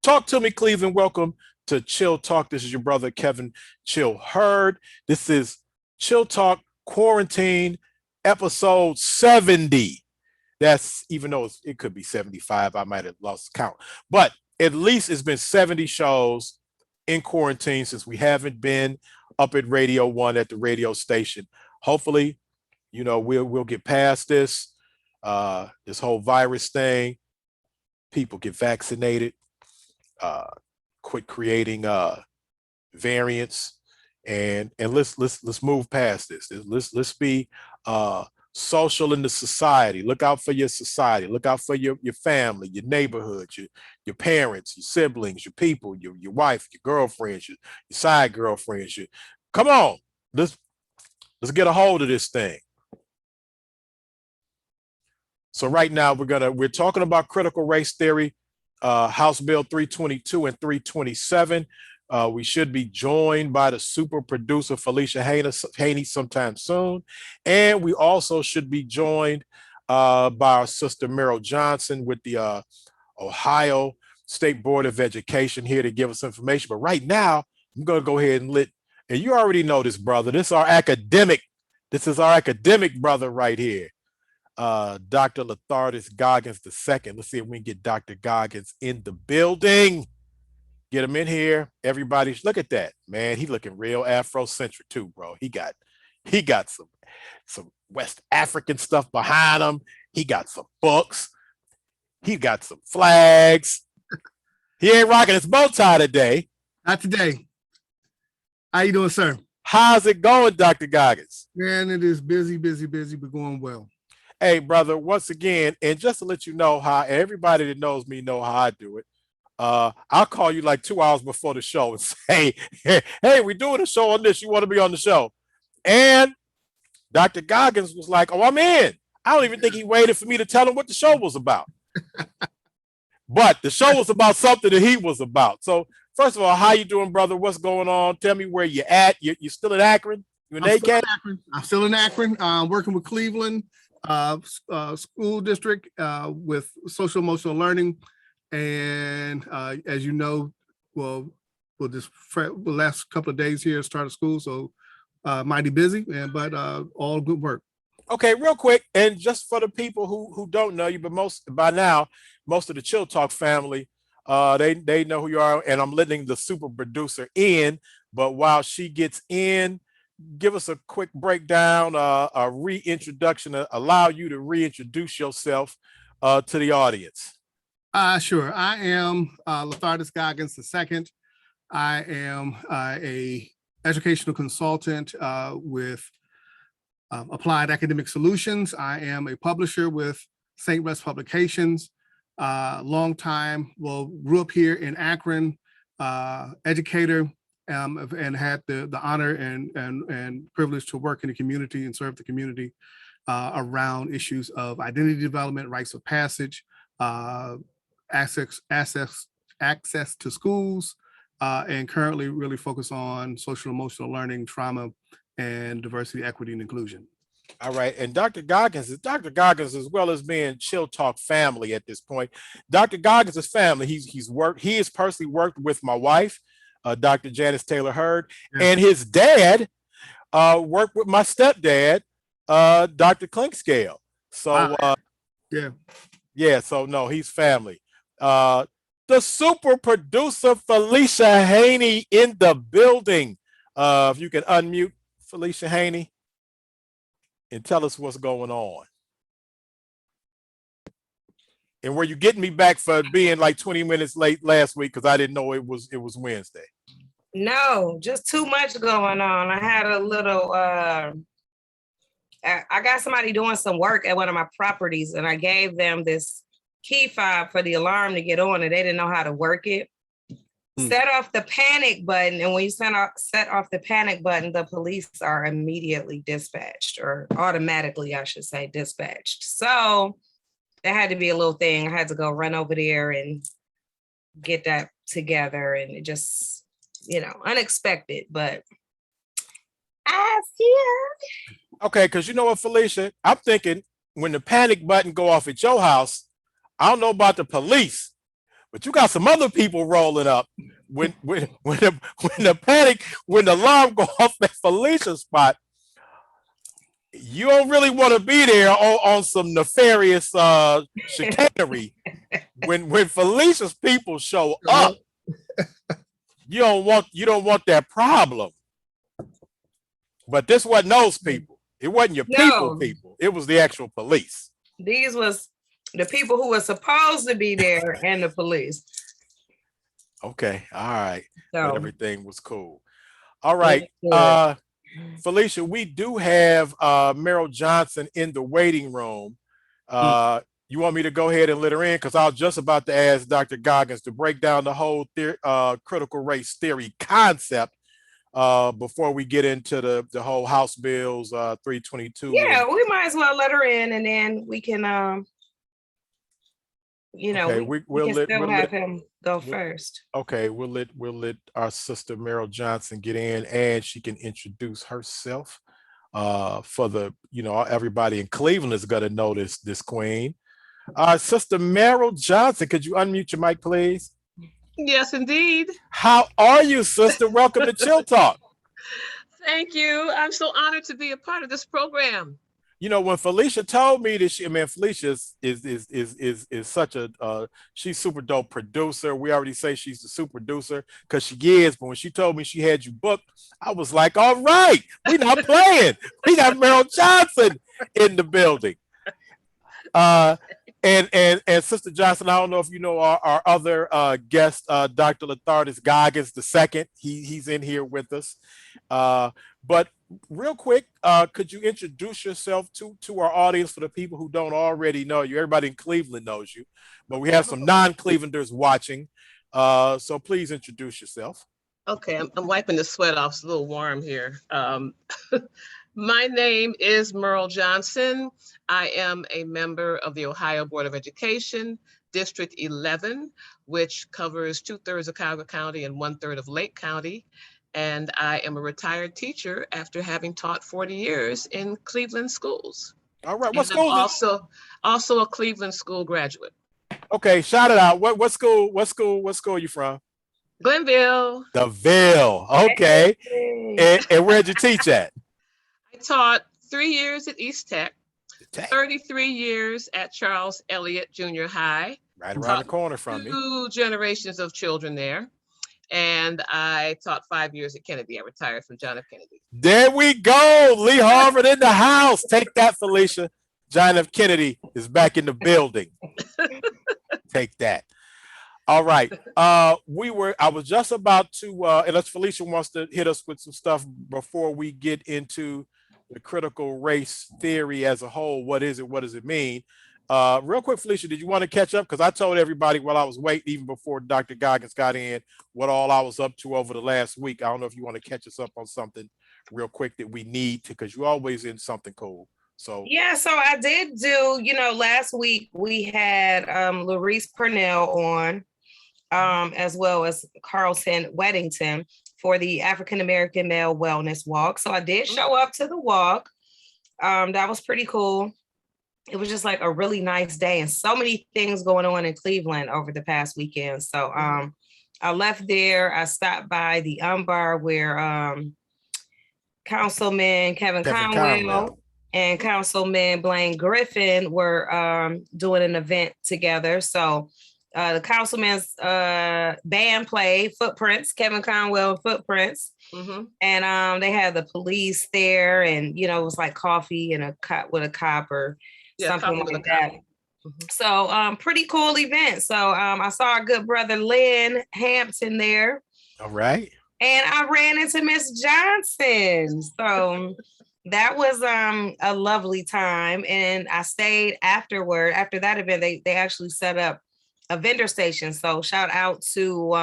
Talk to me, Cleveland. Welcome to Chill Talk. This is your brother, Kevin Chill Hurd. This is Chill Talk Quarantine episode 70. That's even though it could be 75, I might have lost count. But at least it's been 70 shows in quarantine since we haven't been up at Radio One at the radio station. Hopefully, we'll get past this whole virus thing. People get vaccinated, quit creating variants, and let's move past this. Let's be social in the society. Look out for your society. Look out for your family, your neighborhood, your parents, your siblings, your people, your wife, your girlfriends, your side girlfriends. Come on, let's get a hold of this thing. So right now we're talking about critical race theory, House Bill 322 and 327. We should be joined by the super producer Felicia Haney sometime soon, and we also should be joined by our sister Meryl Johnson with the Ohio State Board of Education here to give us information. But right now, I'm going to go ahead and you already know this, brother. This is our academic brother right here. Dr. Lethargus Goggins II. Let's see if we can get Dr. Goggins in the building. Get him in here. Everybody, look at that, man. He looking real Afrocentric too, bro. He got some West African stuff behind him. He got some books. He got some flags. He ain't rocking his bow tie today. Not today. How you doing, sir? How's it going, Dr. Goggins? Man, it is busy, but going well. Hey, brother, once again, and just to let you know how everybody that knows me know how I do it, I'll call you like 2 hours before the show and say, hey, we're doing a show on this. You want to be on the show? And Dr. Goggins was like, oh, I'm in. I don't even think he waited for me to tell him what the show was about. But the show was about something that he was about. So first of all, how you doing, brother? What's going on? Tell me where you're at. You're still in Akron? You in ACAT? I'm still in Akron. Working with Cleveland school district with social emotional learning. And as you know, the last couple of days here, start of school, so mighty busy, but all good work. Okay, real quick, and just for the people who don't know you, but most of the Chill Talk family, they know who you are, and I'm letting the super producer in. But while she gets in, give us a quick breakdown, a reintroduction, allow you to reintroduce yourself to the audience. Sure. I am Lethargus Goggins II. I am a educational consultant with Applied Academic Solutions. I am a publisher with St. West Publications. Long time, grew up here in Akron, educator, and had the honor and privilege to work in the community and serve the community around issues of identity development, rites of passage, access to schools, and currently really focus on social emotional learning, trauma, and diversity, equity, and inclusion. All right, and Dr. Goggins, as well as being Chill Talk family at this point. Dr. Goggins' family. He has personally worked with my wife, Dr. Janice Taylor Hurd, and his dad worked with my stepdad, Dr. Clinkscale. So so no, he's family. The super producer Felicia Haney in the building. If you can unmute Felicia Haney and tell us what's going on. And were you getting me back for being like 20 minutes late last week because I didn't know it was Wednesday? No, just too much going on. I had a little I got somebody doing some work at one of my properties, and I gave them this key fob for the alarm to get on, and they didn't know how to work it. Set off the panic button, and when you set off the panic button, the police are immediately dispatched, or automatically, I should say, dispatched. So that had to be a little thing. I had to go run over there and get that together, and it just, unexpected, but I see. Okay, because you know what, Felicia, I'm thinking when the panic button go off at your house, I don't know about the police, But you got some other people rolling up when the alarm go off at Felicia's spot. You don't really want to be there on some nefarious chicanery. when Felicia's people show up, you don't want that problem. But this wasn't those people. It wasn't your people. It was the actual police. These was the people who were supposed to be there and the police. Okay. All right. So, but everything was cool. All right. Felicia, we do have Meryl Johnson in the waiting room. You want me to go ahead and let her in? Because I was just about to ask Dr. Goggins to break down the whole critical race theory concept before we get into the whole House Bills 322. Yeah, we might as well let her in, and then we can, okay, we'll have him go first. Okay, we'll let our sister Meryl Johnson get in, and she can introduce herself for the everybody in Cleveland is going to know this queen. Sister Meryl Johnson, could you unmute your mic, please? Yes, indeed. How are you, sister? Welcome to Chill Talk. Thank you. I'm so honored to be a part of this program. When Felicia told me that Felicia is such a she's super dope producer. We already say she's the super producer because she is. But when she told me she had you booked, I was like, all right, we're not playing. We got Meryl Johnson in the building. And Sister Johnson, I don't know if you know our other guest, Dr. Lathartis Goggins II. He's in here with us. But real quick, could you introduce yourself to our audience for the people who don't already know you? Everybody in Cleveland knows you, but we have some non-Clevelanders watching. So please introduce yourself. Okay, I'm wiping the sweat off. It's a little warm here. My name is Meryl Johnson. I am a member of the Ohio Board of Education, District 11, which covers 2/3 of Cuyahoga County and 1/3 of Lake County. And I am a retired teacher after having taught 40 years in Cleveland schools. All right, what school? Also a Cleveland school graduate. Okay, shout it out. What school are you from? Glenville. The Ville. Okay. And where'd you teach at? I taught 3 years at East Tech, 33 years at Charles Elliott Junior High. Right around the corner from me. 2 generations of children there. And I taught 5 years at Kennedy. I retired from John F. Kennedy. There we go. Lee Harvard in the house. Take that, Felicia. John F. Kennedy is back in the building. Take that. All right. I was just about to, unless Felicia wants to hit us with some stuff before we get into the critical race theory as a whole. What is it? What does it mean? Real quick, Felicia, did you want to catch up? Because I told everybody while I was waiting, even before Dr. Goggins got in, what all I was up to over the last week. I don't know if you want to catch us up on something real quick that we need to, because you're always in something cool. So yeah, so I did do, last week we had Larice Purnell on, as well as Carlton Weddington for the African American Male Wellness Walk. So I did show up to the walk. That was pretty cool. It was just like a really nice day and so many things going on in Cleveland over the past weekend. So I left there. I stopped by the Umbar where Councilman Kevin Conwell and Councilman Blaine Griffin were doing an event together. So the councilman's band played Footprints, Kevin Conwell Footprints. And they had the police there, and it was like coffee and a cup with a cop or something like that. So pretty cool event. So I saw our good brother Lynn Hampton there. All right. And I ran into Miss Johnson. So that was a lovely time. And I stayed afterward. After that event, they actually set up a vendor station. So shout out to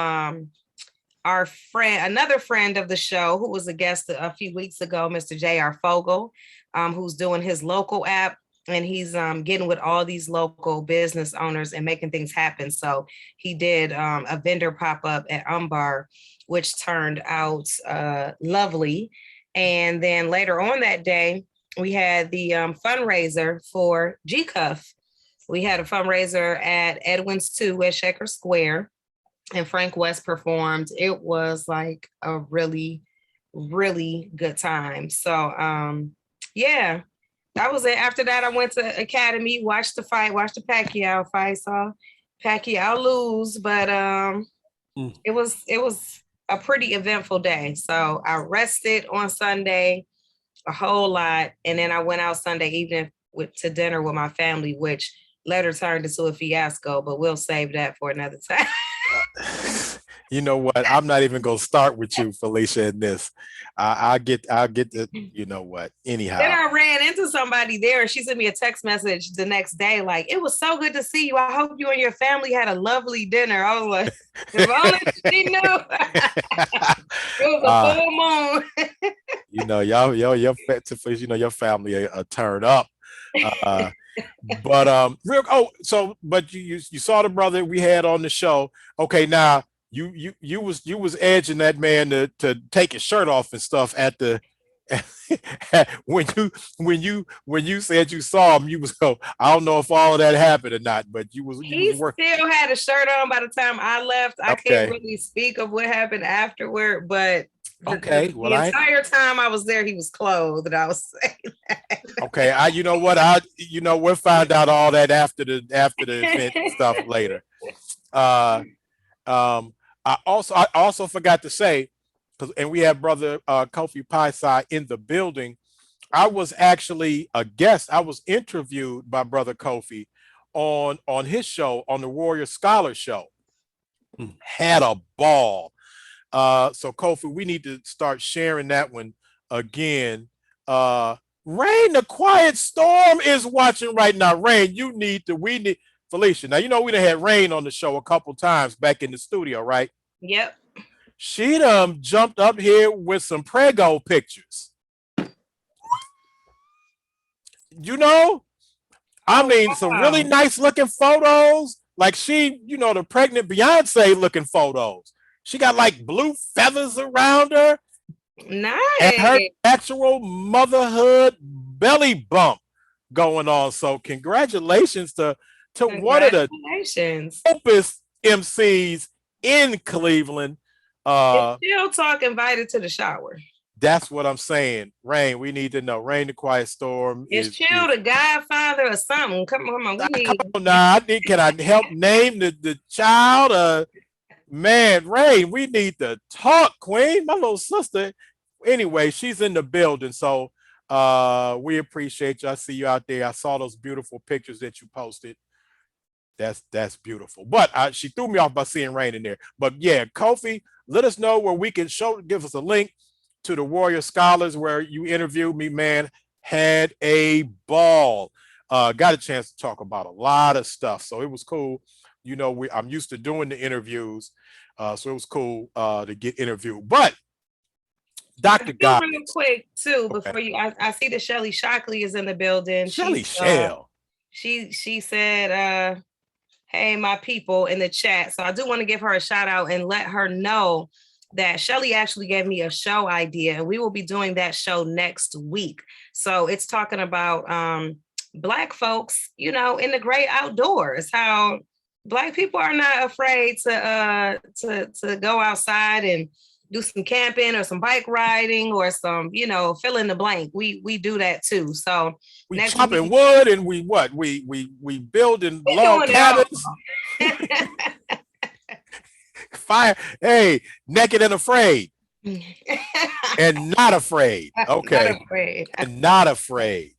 our friend, another friend of the show who was a guest a few weeks ago, Mr. J.R. Fogel, who's doing his local app. And he's getting with all these local business owners and making things happen. So he did a vendor pop-up at Umbar, which turned out lovely. And then later on that day, we had the fundraiser for GCUF. We had a fundraiser at Edwin's 2 at Shaker Square, and Frank West performed. It was like a really, really good time. So yeah, that was it. After that, I went to Academy, watched the Pacquiao fight, saw Pacquiao lose, but it was a pretty eventful day. So I rested on Sunday a whole lot, and then I went out Sunday evening to dinner with my family, which later turned into a fiasco, but we'll save that for another time. You know what? I'm not even gonna start with you, Felicia, in this. I'll get the, you know what? Anyhow. Then I ran into somebody there, and she sent me a text message the next day, like, it was so good to see you. I hope you and your family had a lovely dinner. I was like, if only she knew. It was a full moon. You know, your family are turned up. But but you saw the brother we had on the show. Okay, now you was edging that man to take his shirt off and stuff at the when you said you saw him, you was I don't know if all of that happened or not, but he still had a shirt on by the time I left. I can't really speak of what happened afterward, but the entire time I was there, he was clothed, and I was saying that. Okay, we'll find out all that after the event and stuff later. I also forgot to say, and we have brother Kofi Paisai in the building. I was actually a guest. I was interviewed by brother Kofi on his show, on the Warrior Scholar Show. Had a ball. So Kofi, we need to start sharing that one again. Rain, the Quiet Storm is watching right now. Rain, we need Felicia. Now, we done had Rain on the show a couple times back in the studio, right? Yep. She jumped up here with some Prego pictures. Some really nice looking photos. Like the pregnant Beyonce looking photos. She got like blue feathers around her. Nice. And her actual motherhood belly bump going on. So congratulations to one of the dopest MCs in Cleveland. ChillTalk invited to the shower. That's what I'm saying. Rain, we need to know. Rain, the Quiet Storm. Is Chill the Godfather or something? Come on. Come on now. Can I help name the child? Man, Rain, we need to talk, Queen. My little sister. Anyway, she's in the building. So we appreciate you. I see you out there. I saw those beautiful pictures that you posted. That's beautiful. But she threw me off by seeing Rain in there. But yeah, Kofi, let us know where we can give us a link to the Warrior Scholars where you interviewed me, man. Had a ball. Got a chance to talk about a lot of stuff. So it was cool. I'm used to doing the interviews. So it was cool to get interviewed. But Dr. God. Real quick, too, before I see that Shelly Shockley is in the building. Shelly Shell. She said, hey, my people in the chat. So I do want to give her a shout out and let her know that Shelly actually gave me a show idea, and we will be doing that show next week. So it's talking about Black folks, in the great outdoors, how Black people are not afraid to go outside and do some camping or some bike riding or some, fill in the blank. We do that too. So we chopping wood and we building log cabins. Fire. Hey, naked and afraid. And not afraid. Okay. Not afraid. And not afraid.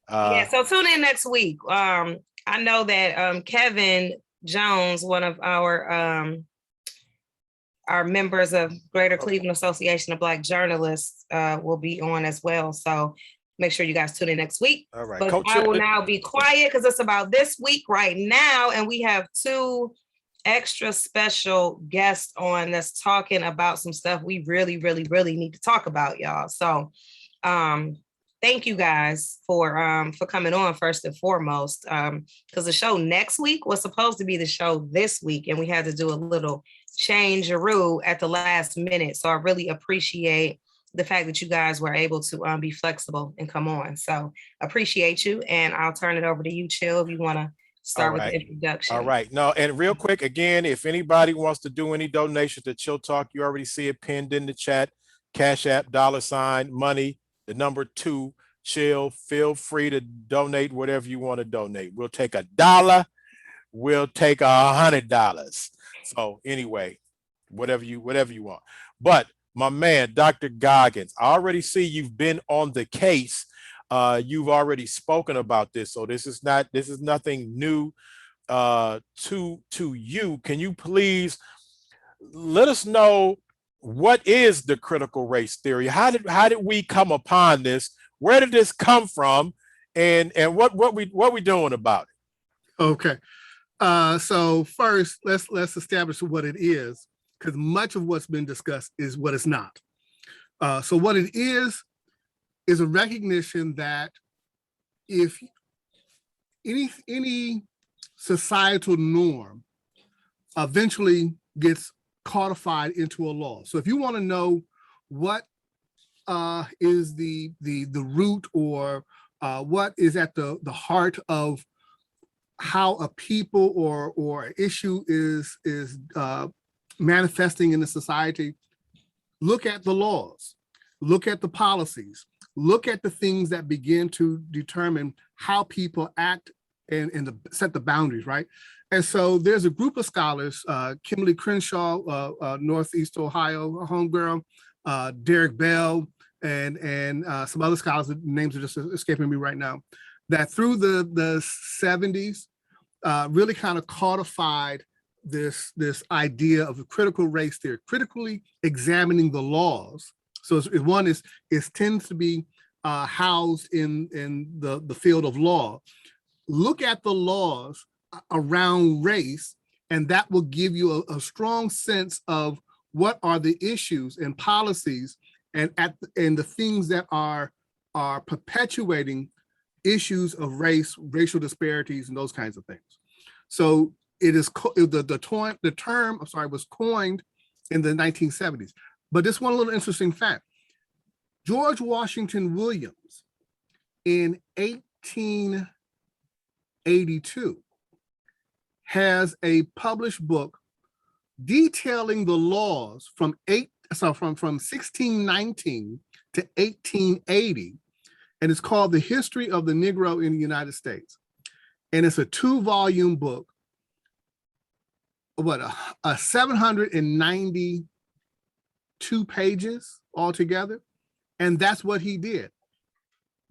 So tune in next week. I know that Kevin Jones, one of our members of Greater Cleveland Association of Black Journalists, will be on as well. So make sure you guys tune in next week. All right. But I will now be quiet because it's about this week right now, and we have two extra special guests on that's talking about some stuff we really, really, really need to talk about, y'all. So thank you guys for coming on first and foremost, because the show next week was supposed to be the show this week, and we had to do a little change-a-roo at the last minute. So I really appreciate the fact that you guys were able to be flexible and come on. So appreciate you, and I'll turn it over to you, Chill, if you want to start with right. the introduction. All right. No, and real quick, again, if anybody wants to do any donation to Chill Talk, you already see it pinned in the chat. Cash App, $money, the number 2, chill. Feel free to donate whatever you want to donate. We'll take $1. We'll take $100. So anyway, whatever you want. But my man, Dr. Goggins, I already see you've been on the case. You've already spoken about this, so this is nothing new to you. Can you please let us know what is the critical race theory? How did we come upon this? Where did this come from? And what we doing about it? Okay. So first, let's establish what it is, because much of what's been discussed is what it's not. So what it is a recognition that if any societal norm eventually gets codified into a law. So if you want to know what is the root, or what is at the heart of how a people or issue is manifesting in the society, look at the laws, look at the policies, look at the things that begin to determine how people act and set the boundaries, right? And so there's a group of scholars, Kimberly Crenshaw, Northeast Ohio homegirl, Derek Bell, and some other scholars, the names are just escaping me right now, that through the 70s really kind of codified this idea of a critical race theory, critically examining the laws. So one is tends to be housed in the field of law. Look at the laws around race, and that will give you a strong sense of what are the issues and policies and the things that are perpetuating issues of race, racial disparities, and those kinds of things. So it is the term, I'm sorry, was coined in the 1970s. But this one little interesting fact: George Washington Williams in 1882 has a published book detailing the laws from 1619 to 1880, and it's called The History of the Negro in the United States. And it's a 2-volume book, 792 pages altogether. And that's what he did.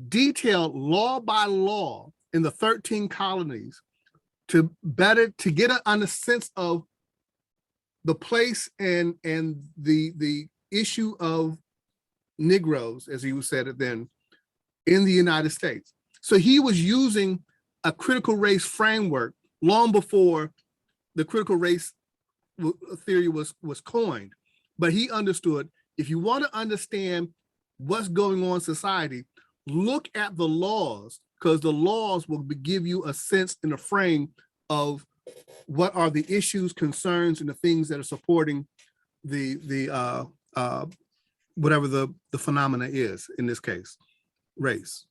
Detailed law by law in the 13 colonies to get a sense of the place and the issue of Negroes, as he said it then, in the United States. So he was using a critical race framework long before the critical race theory was coined. But he understood, if you want to understand what's going on in society, look at the laws, because the laws will give you a sense and a frame of what are the issues, concerns, and the things that are supporting the whatever the phenomena is, in this case, race.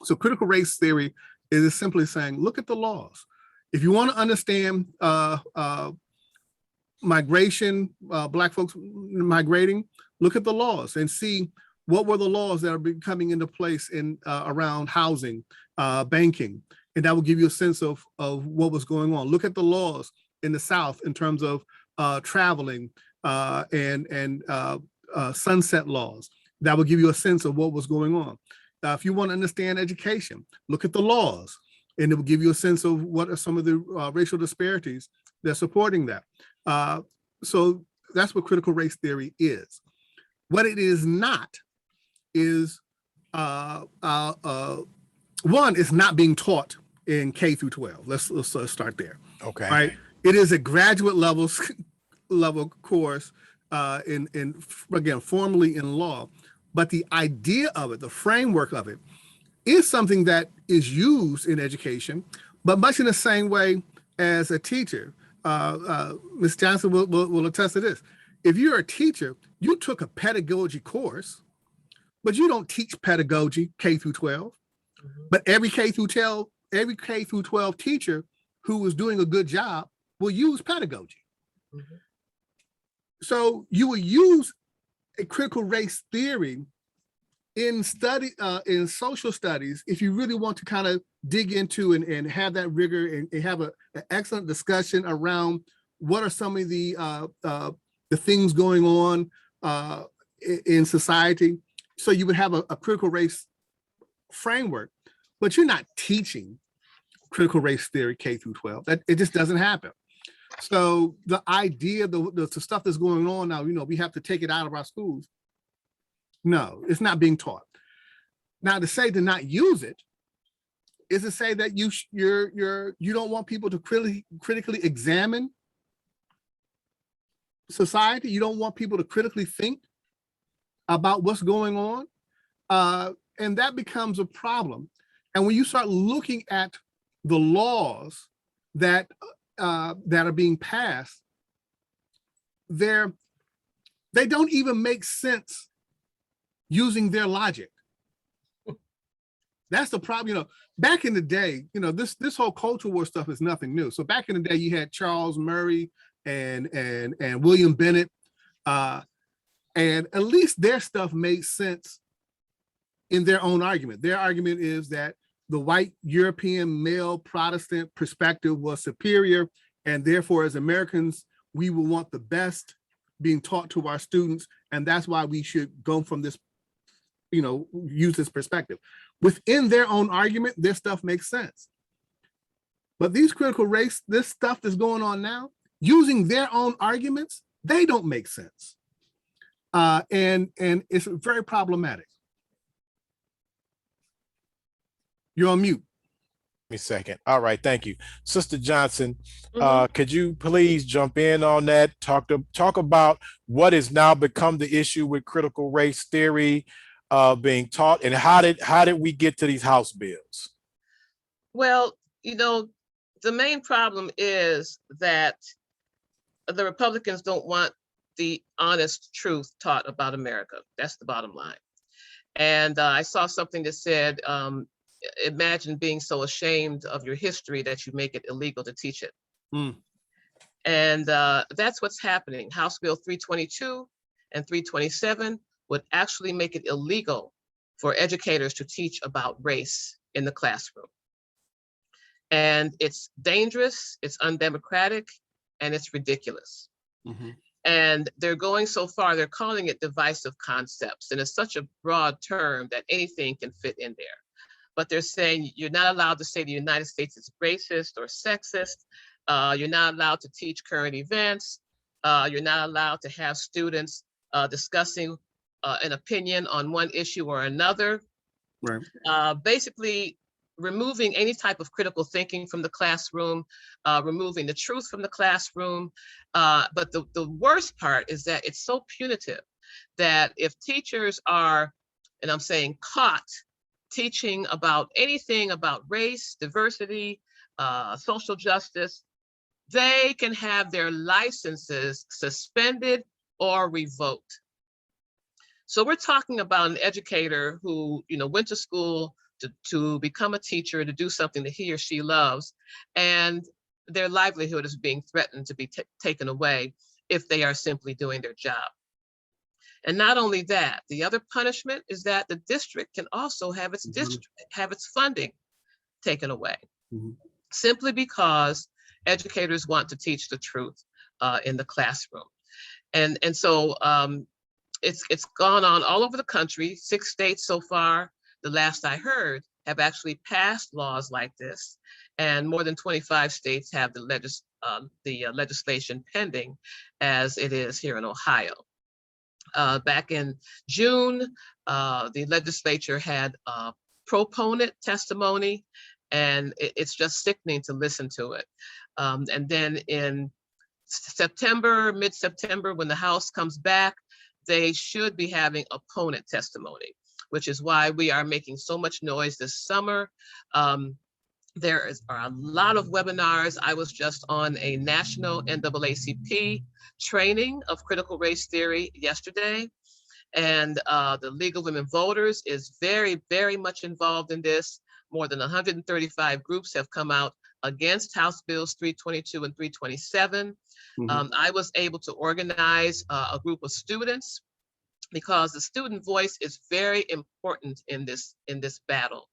So critical race theory is simply saying, look at the laws. If you want to understand migration, Black folks migrating, look at the laws and see what were the laws that are coming into place in around housing, banking, and that will give you a sense of what was going on. Look at the laws in the South in terms of traveling and sunset laws. That will give you a sense of what was going on. If you want to understand education, look at the laws, and it will give you a sense of what are some of the racial disparities that are supporting that. So that's what critical race theory is. What it is not is, one, it's not being taught in K through 12. Let's start there. Okay. Right. It is a graduate level course in again, formally in law, but the idea of it, the framework of it, is something that is used in education, but much in the same way as a teacher. Ms. Johnson will attest to this. If you're a teacher, you took a pedagogy course, but you don't teach pedagogy K through 12. But every K through 12 every K through 12 teacher who was doing a good job will use pedagogy. Mhm. So you will use a critical race theory in social studies if you really want to kind of dig into and have that rigor and have an excellent discussion around what are some of the things going on in society. So you would have a critical race framework, but you're not teaching critical race theory K through 12. That it just doesn't happen. So the idea, the stuff that's going on now, we have to take it out of our schools. No, it's not being taught. Now, to say to not use it is to say that you don't want people to critically examine society. You don't want people to critically think about what's going on, and that becomes a problem. And when you start looking at the laws that are being passed, they don't even make sense using their logic. That's the problem. Back in the day, this whole culture war stuff is nothing new. So back in the day, you had Charles Murray and William Bennett, and at least their stuff made sense in their own argument. Their argument is that the white European male Protestant perspective was superior, and therefore, as Americans, we will want the best being taught to our students, and that's why we should go from this, use this perspective. Within their own argument, their stuff makes sense. But these critical race, this stuff that's going on now, using their own arguments, they don't make sense. And it's very problematic. You're on mute. Me second. All right, thank you. Sister Johnson, Mhm. could you please jump in on that? Talk about what has now become the issue with critical race theory being taught, and how did we get to these House bills? Well, the main problem is that the Republicans don't want the honest truth taught about America. That's the bottom line. And I saw something that said, imagine being so ashamed of your history that you make it illegal to teach it. Mm. And that's what's happening. House Bill 322 and 327 would actually make it illegal for educators to teach about race in the classroom. And it's dangerous, it's undemocratic, and it's ridiculous. Mm-hmm. And they're going so far, they're calling it divisive concepts. And it's such a broad term that anything can fit in there. But they're saying you're not allowed to say the United States is racist or sexist. You're not allowed to teach current events. You're not allowed to have students discussing an opinion on one issue or another. Right. Basically, removing any type of critical thinking from the classroom, removing the truth from the classroom. But the worst part is that it's so punitive that if teachers are, and I'm saying caught, teaching about anything about race, diversity, social justice, they can have their licenses suspended or revoked. So we're talking about an educator who, went to school to become a teacher, to do something that he or she loves, and their livelihood is being threatened to be taken away if they are simply doing their job. And not only that, the other punishment is that the district can also have its have its funding taken away, simply because educators want to teach the truth in the classroom. And so it's gone on all over the country. 6 states so far, the last I heard, have actually passed laws like this, and more than 25 states have the legislation pending, as it is here in Ohio. Back in June, the legislature had proponent testimony, and it's just sickening to listen to it. And then in September, mid-September, when the House comes back, they should be having opponent testimony, which is why we are making so much noise this summer. There are a lot of webinars. I was just on a national NAACP training of critical race theory yesterday. And the League of Women Voters is very, very much involved in this. More than 135 groups have come out against House Bills 322 and 327. I was able to organize a group of students because the student voice is very important in this battle,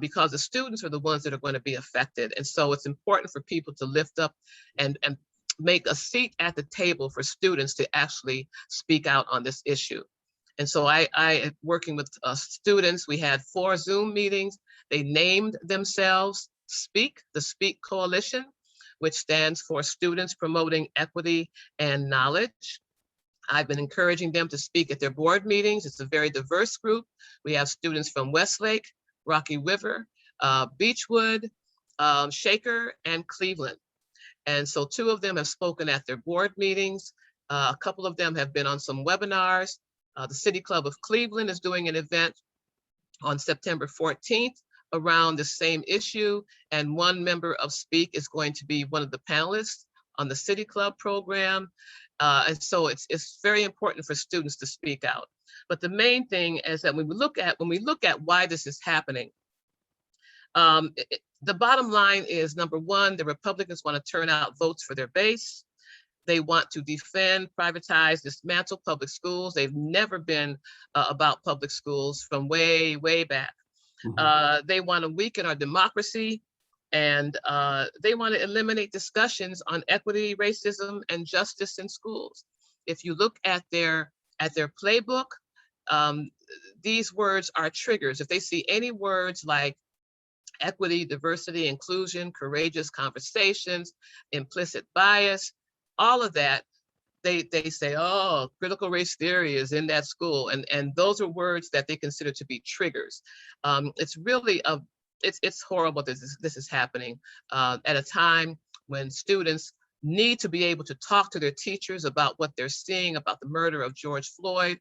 because the students are the ones that are going to be affected. And so it's important for people to lift up and make a seat at the table for students to actually speak out on this issue. And so I working with students, we had 4 Zoom meetings. They named themselves SPEAK, the SPEAK Coalition, which stands for Students Promoting Equity and Knowledge. I've been encouraging them to speak at their board meetings. It's a very diverse group. We have students from Westlake, Rocky River, Beechwood, Shaker, and Cleveland. And so 2 of them have spoken at their board meetings. A couple of them have been on some webinars. The City Club of Cleveland is doing an event on September 14th around the same issue. And 1 member of SPEAK is going to be one of the panelists on the City Club program. And so it's very important for students to speak out. But the main thing is that when we look at why this is happening, the bottom line is, number one, the Republicans want to turn out votes for their base. They want to defend, privatize, dismantle public schools. They've never been about public schools from way, way back. They want to weaken our democracy, and they want to eliminate discussions on equity, racism, and justice in schools. If you look at their playbook, these words are triggers. If they see any words like equity, diversity, inclusion, courageous conversations, implicit bias, all of that, they say, oh, critical race theory is in that school. And those are words that they consider to be triggers. It's really it's horrible that this is happening at a time when students need to be able to talk to their teachers about what they're seeing about the murder of George Floyd,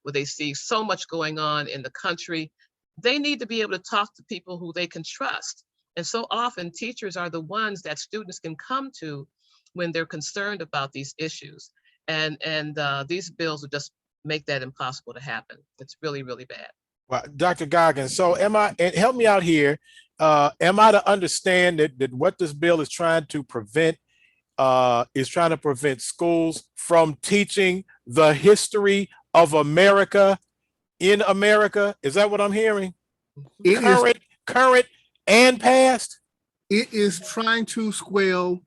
where they see so much going on in the country. They need to be able to talk to people who they can trust. And so often teachers are the ones that students can come to when they're concerned about these issues. And these bills will just make that impossible to happen. It's really, really bad. Well, Dr. Goggins, so and help me out here. Am I to understand that what this bill is trying to prevent schools from teaching the history of America in America? Is that what I'm hearing? Current and past? It is trying to squelch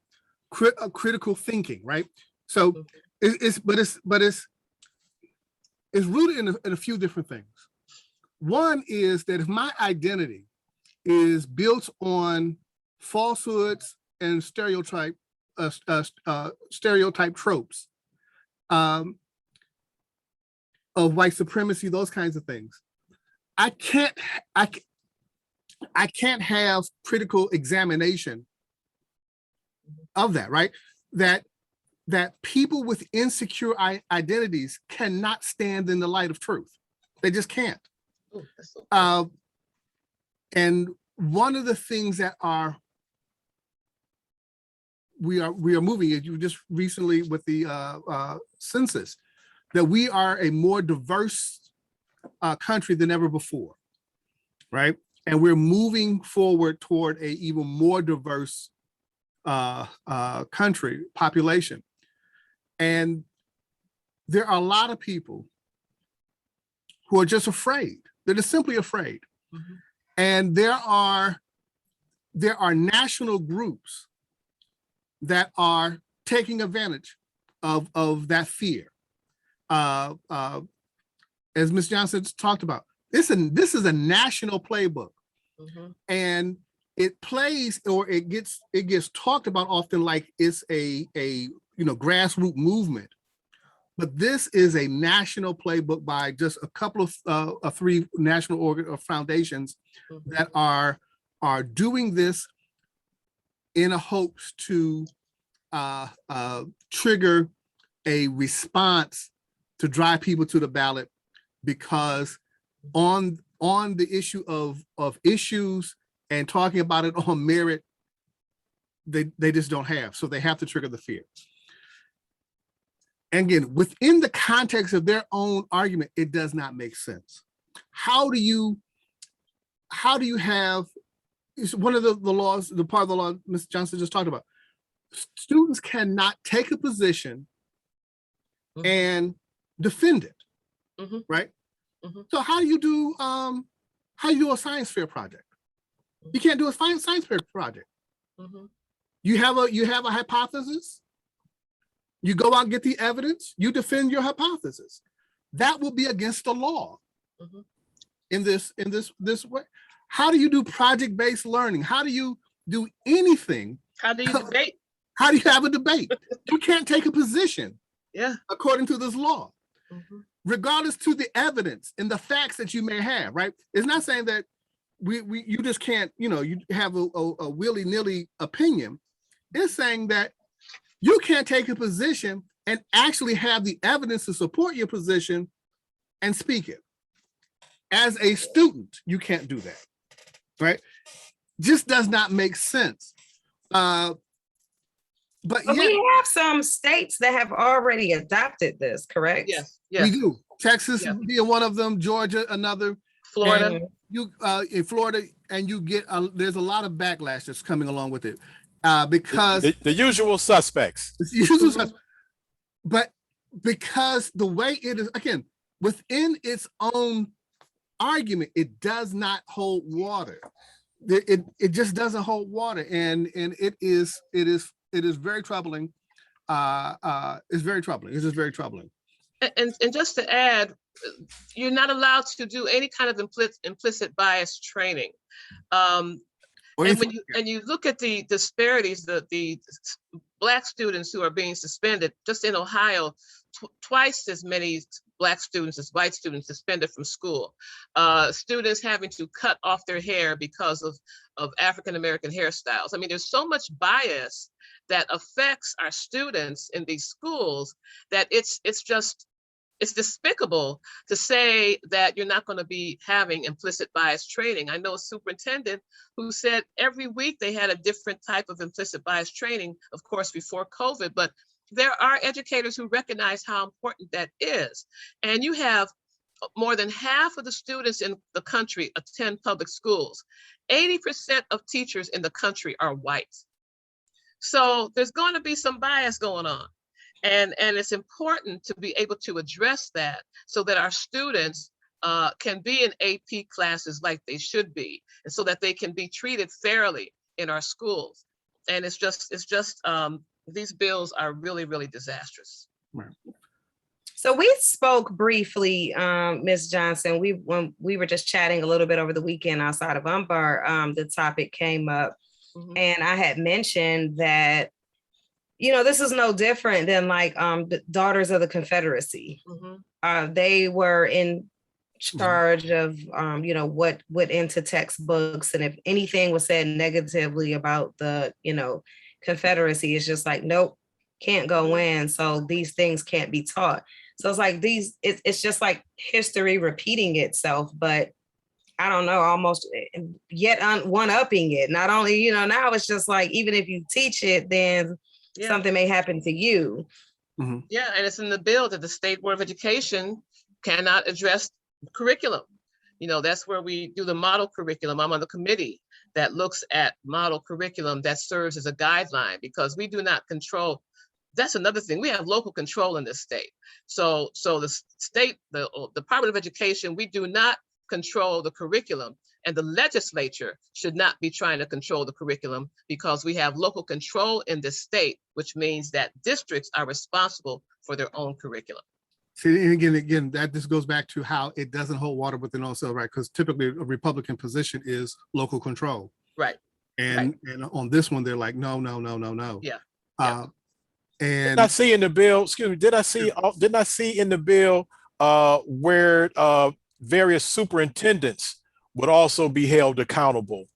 critical thinking, right? So it's rooted in a few different things. One is that if my identity is built on falsehoods and stereotype tropes of white supremacy, those kinds of things, I can't have critical examination of that, right? That people with insecure identities cannot stand in the light of truth. They just can't. And one of the things that we are moving, you just recently with the census, that we are a more diverse country than ever before, right? And we're moving forward toward a even more diverse country population. And there are a lot of people who are just afraid. They're just simply afraid. And there are national groups that are taking advantage of that fear. As Ms. Johnson talked about, this is a national playbook. And it plays, or it gets talked about often like it's a grassroots movement. But this is a national playbook by just a couple of 3 national foundations that are doing this in a hopes to trigger a response to drive people to the ballot, because on the issue of issues and talking about it on merit, they just don't have. So they have to trigger the fear. And again, within the context of their own argument, it does not make sense. How do you have it's one of the laws, the part of the law Ms. Johnson just talked about. Students cannot take a position and defend it, right? So how do you do a science fair project? You can't do a science fair project. You have a hypothesis. You go out and get the evidence. You defend your hypothesis. That will be against the law in this way. How do you do project-based learning? How do you do anything? How do you debate? How do you have a debate? You can't take a position. Yeah. According to this law, regardless to the evidence and the facts that you may have, right? It's not saying that you just can't, you have a willy-nilly opinion. It's saying that you can't take a position and actually have the evidence to support your position and speak it. As a student, you can't do that, right? Just does not make sense. But we have some states that have already adopted this, correct? Yes. We do. Texas being one of them, Georgia another, Florida. And you in Florida, and you get there's a lot of backlash that's coming along with it because the usual suspects. But because the way it is, again, within its own argument, it does not hold water. It just doesn't hold water, and it is very troubling. It's very troubling. It's just very troubling. And just to add, you're not allowed to do any kind of implicit bias training. And when you look at the disparities, the Black students who are being suspended, just in Ohio, twice as many Black students as white students suspended from school. Students having to cut off their hair because of African-American hairstyles. I mean, there's so much bias that affects our students in these schools that it's despicable to say that you're not going to be having implicit bias training. I know a superintendent who said every week they had a different type of implicit bias training, of course, before COVID, but there are educators who recognize how important that is. And you have more than half of the students in the country attend public schools. 80% of teachers in the country are white. So there's going to be some bias going on. And it's important to be able to address that so that our students can be in AP classes like they should be, and so that they can be treated fairly in our schools. And it's just these bills are really, really disastrous. Right. So we spoke briefly, Ms. Johnson. When we were just chatting a little bit over the weekend outside of Umbar, the topic came up, and I had mentioned that, this is no different than like the Daughters of the Confederacy. They were in charge of, what went into textbooks. And if anything was said negatively about the, Confederacy, it's just like, nope, can't go in. So these things can't be taught. So it's like it's just like history repeating itself, but I don't know, almost yet one-upping it. Not only, now it's just like, even if you teach it, then something may happen to you. Yeah, and it's in the bill that the State Board of Education cannot address curriculum. That's where we do the model curriculum. I'm on the committee that looks at model curriculum that serves as a guideline, because we do not control. That's another thing. We have local control in this state. So the state, the Department of Education, we do not control the curriculum. And the legislature should not be trying to control the curriculum, because we have local control in this state, which means that districts are responsible for their own curriculum. See, and again, that just goes back to how it doesn't hold water within also, right? Because typically a Republican position is local control. Right. And on this one, they're like, no. Yeah. And did I see in the bill, excuse me, did I see in the bill where various superintendents would also be held accountable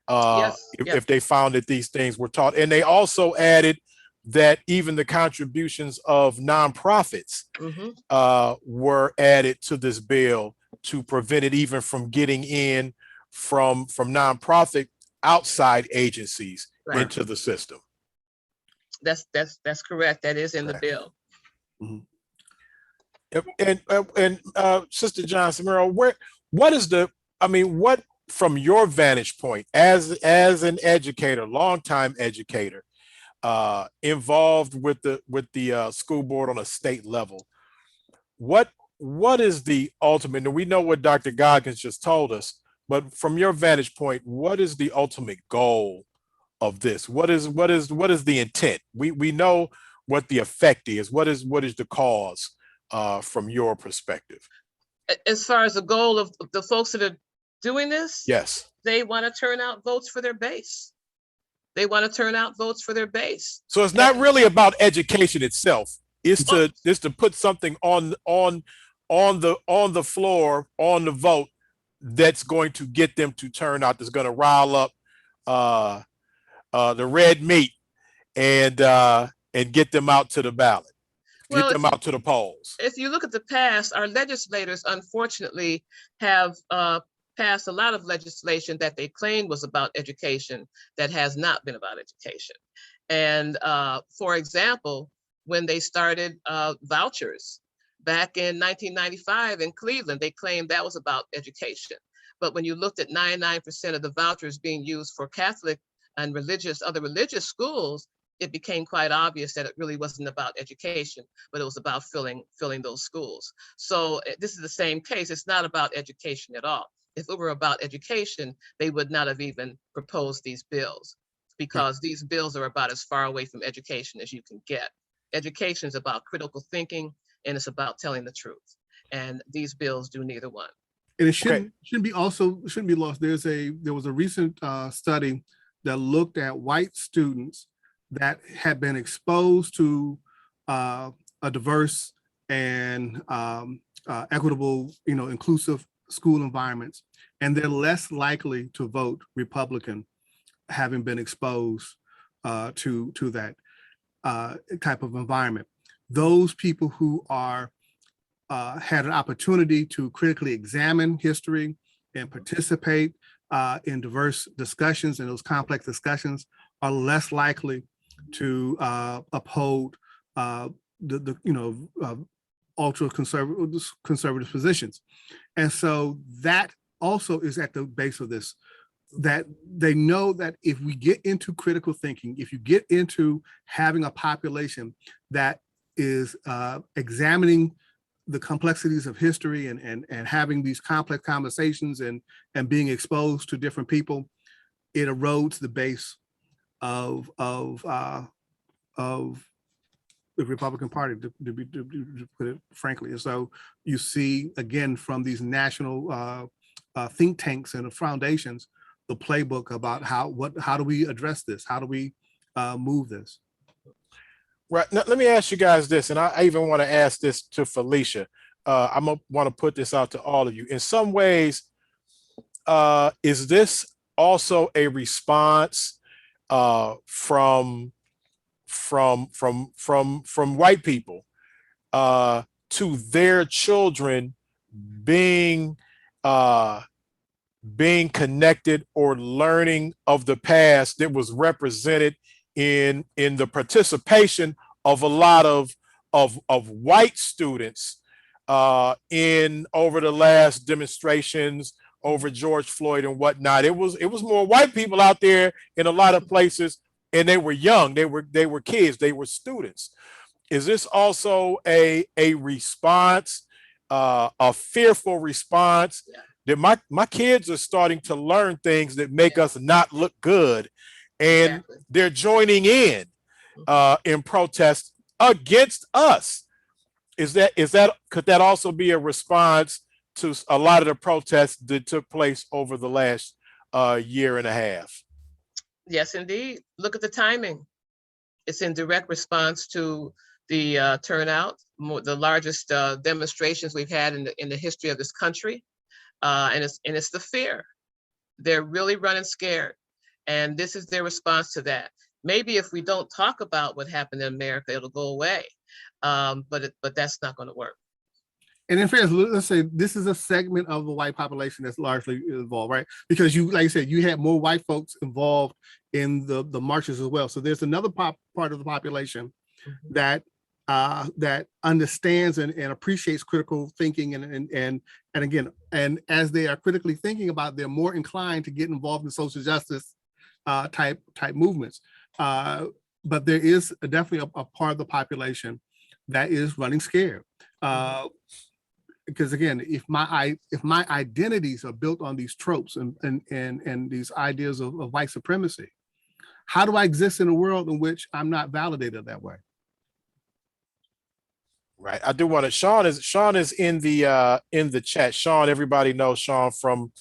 if they found that these things were taught? And they also added that even the contributions of nonprofits were added to this bill to prevent it even from getting in from nonprofit outside agencies into the system. That's correct. That is in the bill. And Sister Johnson, Merrill, what from your vantage point as an educator, longtime educator, involved with the school board on a state level, what is the ultimate? And we know what Dr. Goggins just told us, but from your vantage point, what is the ultimate goal of this? What is the intent? We know what the effect is. What is the cause from your perspective? As far as the goal of the folks that are doing this, Yes. they want to turn out votes for their base. They want to turn out votes for their base. So it's not really about education itself. It's to put something on the floor, on the vote, that's going to get them to turn out, that's going to rile up the red meat and get them out to the ballot, get them out to the polls. If you look at the past, our legislators unfortunately have passed a lot of legislation that they claimed was about education that has not been about education. And for example, when they started vouchers back in 1995 in Cleveland, they claimed that was about education. But when you looked at 99% of the vouchers being used for Catholic and other religious schools, it became quite obvious that it really wasn't about education, but it was about filling those schools. So this is the same case. It's not about education at all. If it were about education, they would not have even proposed these bills, because these bills are about as far away from education as you can get. Education is about critical thinking, and it's about telling the truth. And these bills do neither one. And it shouldn't be lost. There was a recent study that looked at white students that had been exposed to a diverse and equitable, inclusive school environments, and they're less likely to vote Republican, having been exposed to that type of environment. Those people who are had an opportunity to critically examine history and participate in diverse discussions, and those complex discussions are less likely to uphold ultra conservative positions. And so that also is at the base of this, that they know that if we get into critical thinking, if you get into having a population that is examining the complexities of history and having these complex conversations and being exposed to different people, it erodes the base of the Republican Party, to put it frankly. And so you see, again, from these national think tanks and foundations, the playbook about how do we address this? How do we move this? Right. Now, let me ask you guys this, and I even want to ask this to Felicia. I'm gonna want to put this out to all of you. In some ways, is this also a response from white people to their children being connected or learning of the past that was represented in the participation of a lot of white students in over the last demonstrations over George Floyd and whatnot? It was more white people out there in a lot of places, and they were young, they were kids, they were students. Is this also a response, a fearful response, that my kids are starting to learn things that make us not look good, and they're joining in protest against us? Could that also be a response to a lot of the protests that took place over the last year and a half? Yes, indeed. Look at the timing. It's in direct response to the turnout, the largest demonstrations we've had in the history of this country, and it's the fear. They're really running scared, and this is their response to that. Maybe if we don't talk about what happened in America, it'll go away, but that's not going to work. And in fairness, let's say this is a segment of the white population that's largely involved, right? Because like you said, you had more white folks involved in the marches as well. So there's another part of the population that that understands and appreciates critical thinking, and again, and as they are critically thinking about, they're more inclined to get involved in social justice type movements. But there is definitely a part of the population that is running scared. Because again, if my identities are built on these tropes and these ideas of white supremacy, how do I exist in a world in which I'm not validated that way? Right. I do want to. Sean is in the chat. Sean, everybody knows Sean from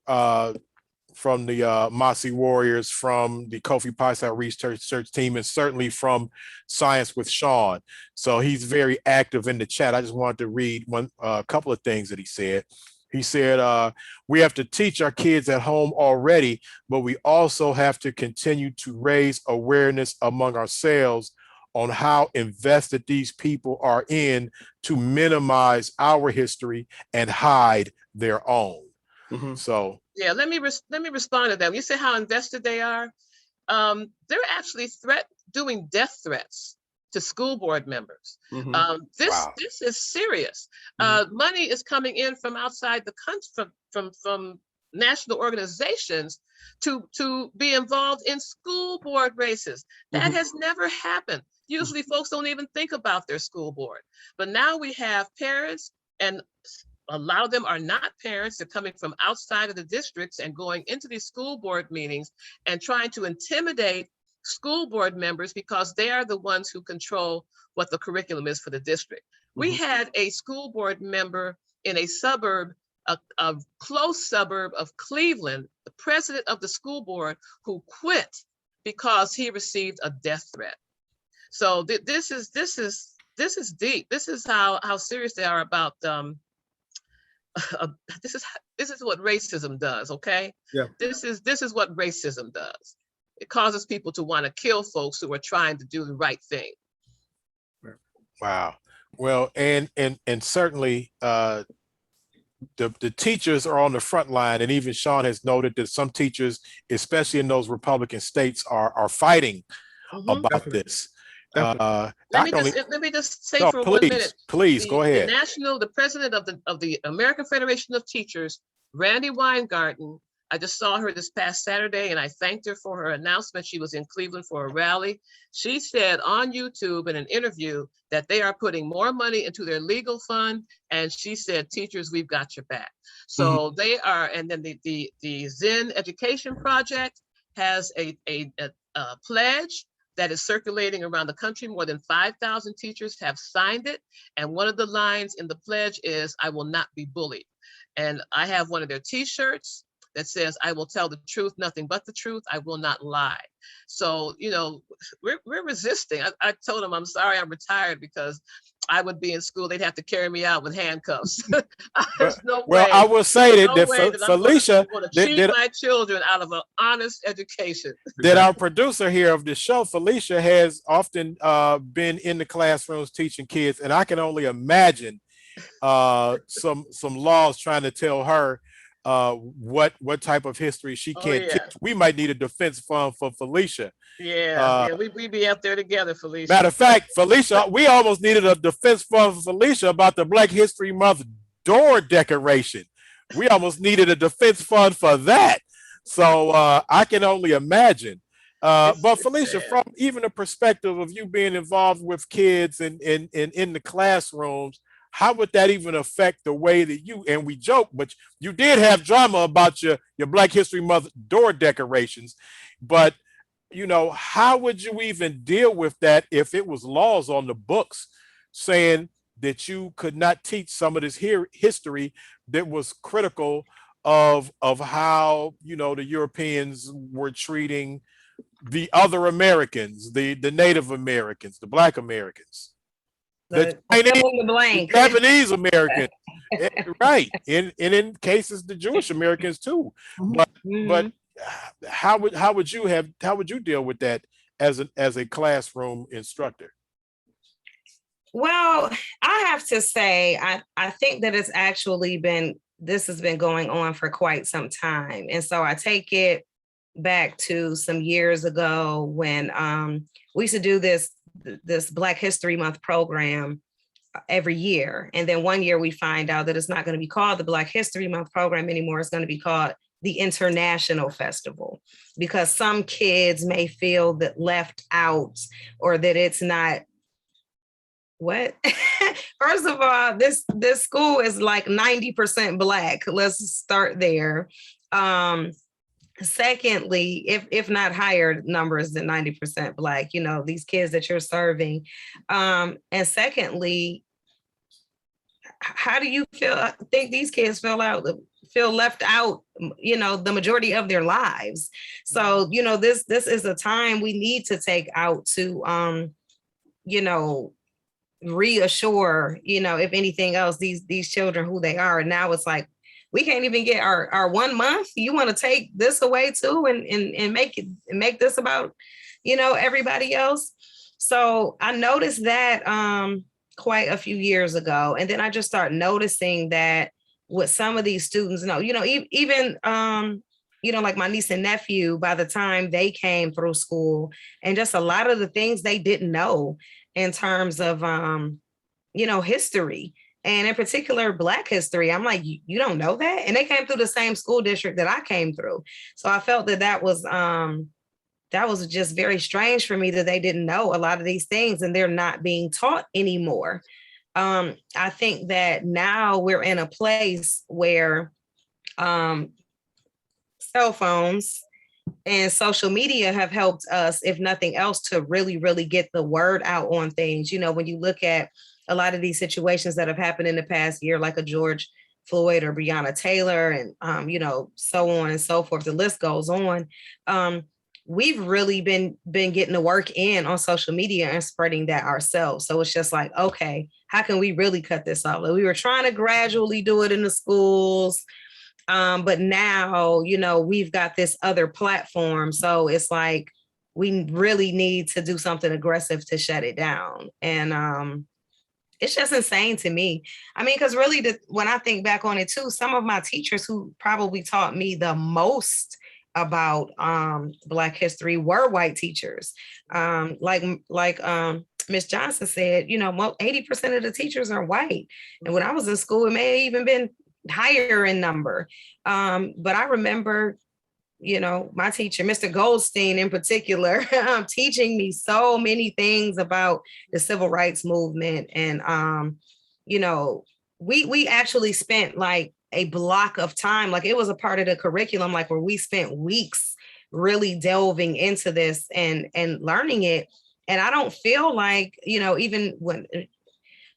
the Mossy Warriors, from the Kofi Paisat research team, and certainly from Science with Sean. So he's very active in the chat. I just wanted to read a couple of things that he said. He said, we have to teach our kids at home already, but we also have to continue to raise awareness among ourselves on how invested these people are in to minimize our history and hide their own. Mm-hmm. So yeah, let me respond to that. When you say how invested they are, they're actually doing death threats to school board members. Mm-hmm. This is serious. Money is coming in from outside the country, from national organizations to be involved in school board races. That has never happened. Usually folks don't even think about their school board. But now we have parents, and a lot of them are not parents. They're coming from outside of the districts and going into these school board meetings and trying to intimidate school board members because they are the ones who control what the curriculum is for the district. We had a school board member in a suburb, a close suburb of Cleveland, the president of the school board, who quit because he received a death threat. So this is deep. This is how serious they are about this is what racism does. Okay. Yeah. This is what racism does. It causes people to want to kill folks who are trying to do the right thing. wow. Well, and certainly the teachers are on the front line, and even Sean has noted that some teachers, especially in those Republican states, are fighting about Definitely. this. Let me just say for please, 1 minute. Please go ahead. The president of the American Federation of Teachers, Randy Weingarten. I just saw her this past Saturday, and I thanked her for her announcement. She was in Cleveland for a rally. She said on YouTube in an interview that they are putting more money into their legal fund, and she said, "Teachers, we've got your back." So they are, and then the Zen Education Project has a pledge that is circulating around the country. More than 5,000 teachers have signed it. And one of the lines in the pledge is, "I will not be bullied." And I have one of their t-shirts that says, "I will tell the truth, nothing but the truth. I will not lie." So, we're resisting. I told them, I'm sorry, I'm retired, because I would be in school. They'd have to carry me out with handcuffs. There's no way. I will say that Felicia, I'm going to cheat my children out of an honest education. That our producer here of the show, Felicia, has often been in the classrooms teaching kids, and I can only imagine some laws trying to tell her what type of history she can't teach. We might need a defense fund for Felicia. We be up there together, Felicia. Matter of fact, Felicia, we almost needed a defense fund for Felicia about the Black History Month door decoration. We almost needed a defense fund for that. So I can only imagine. But Felicia, from even the perspective of you being involved with kids and in the classrooms, how would that even affect the way that you, and we joke, but you did have drama about your Black History Month door decorations, but how would you even deal with that if it was laws on the books saying that you could not teach some of this history that was critical of how, the Europeans were treating the other Americans, the Native Americans, the Black Americans? The Japanese Americans, right? And in cases, the Jewish Americans too. But how would you deal with that as a classroom instructor? Well, I have to say, I think that this has been going on for quite some time, and so I take it back to some years ago when we used to do this this Black History Month program every year. And then one year we find out that it's not going to be called the Black History Month program anymore. It's going to be called the International Festival, because some kids may feel that left out, or that it's not what. First of all, this school is like 90% Black. Let's start there. Secondly, if not higher numbers than 90% Black, you know, these kids that you're serving. And secondly, how do you think these kids feel left out, you know, the majority of their lives? So, you know, this is a time we need to take out to, you know, reassure, you know, if anything else, these children who they are. Now it's like, we can't even get our 1 month. You want to take this away too, and make this about, you know, everybody else. So I noticed that quite a few years ago, and then I just started noticing that what some of these students know, you know, even you know, like my niece and nephew, by the time they came through school, and just a lot of the things they didn't know in terms of you know, history. And in particular, Black history. I'm like, you don't know that? And they came through the same school district that I came through. So I felt that was just very strange for me, that they didn't know a lot of these things, and they're not being taught anymore. I think that now we're in a place where cell phones and social media have helped us, if nothing else, to really, really get the word out on things. You know, when you look at a lot of these situations that have happened in the past year, like a George Floyd or Breonna Taylor, and you know, so on and so forth, the list goes on. We've really been getting the work in on social media and spreading that ourselves. So it's just like, okay, how can we really cut this off? Like, we were trying to gradually do it in the schools, but now, you know, we've got this other platform. So it's like, we really need to do something aggressive to shut it down. And it's just insane to me. I mean, because really, when I think back on it too, some of my teachers who probably taught me the most about Black history were white teachers. Like Miss Johnson said, you know, 80% of the teachers are white. And when I was in school, it may have even been higher in number. But I remember, you know, my teacher, Mr. Goldstein in particular, teaching me so many things about the civil rights movement. And, you know, we actually spent like a block of time, like it was a part of the curriculum, like where we spent weeks really delving into this and learning it. And I don't feel like, you know, even when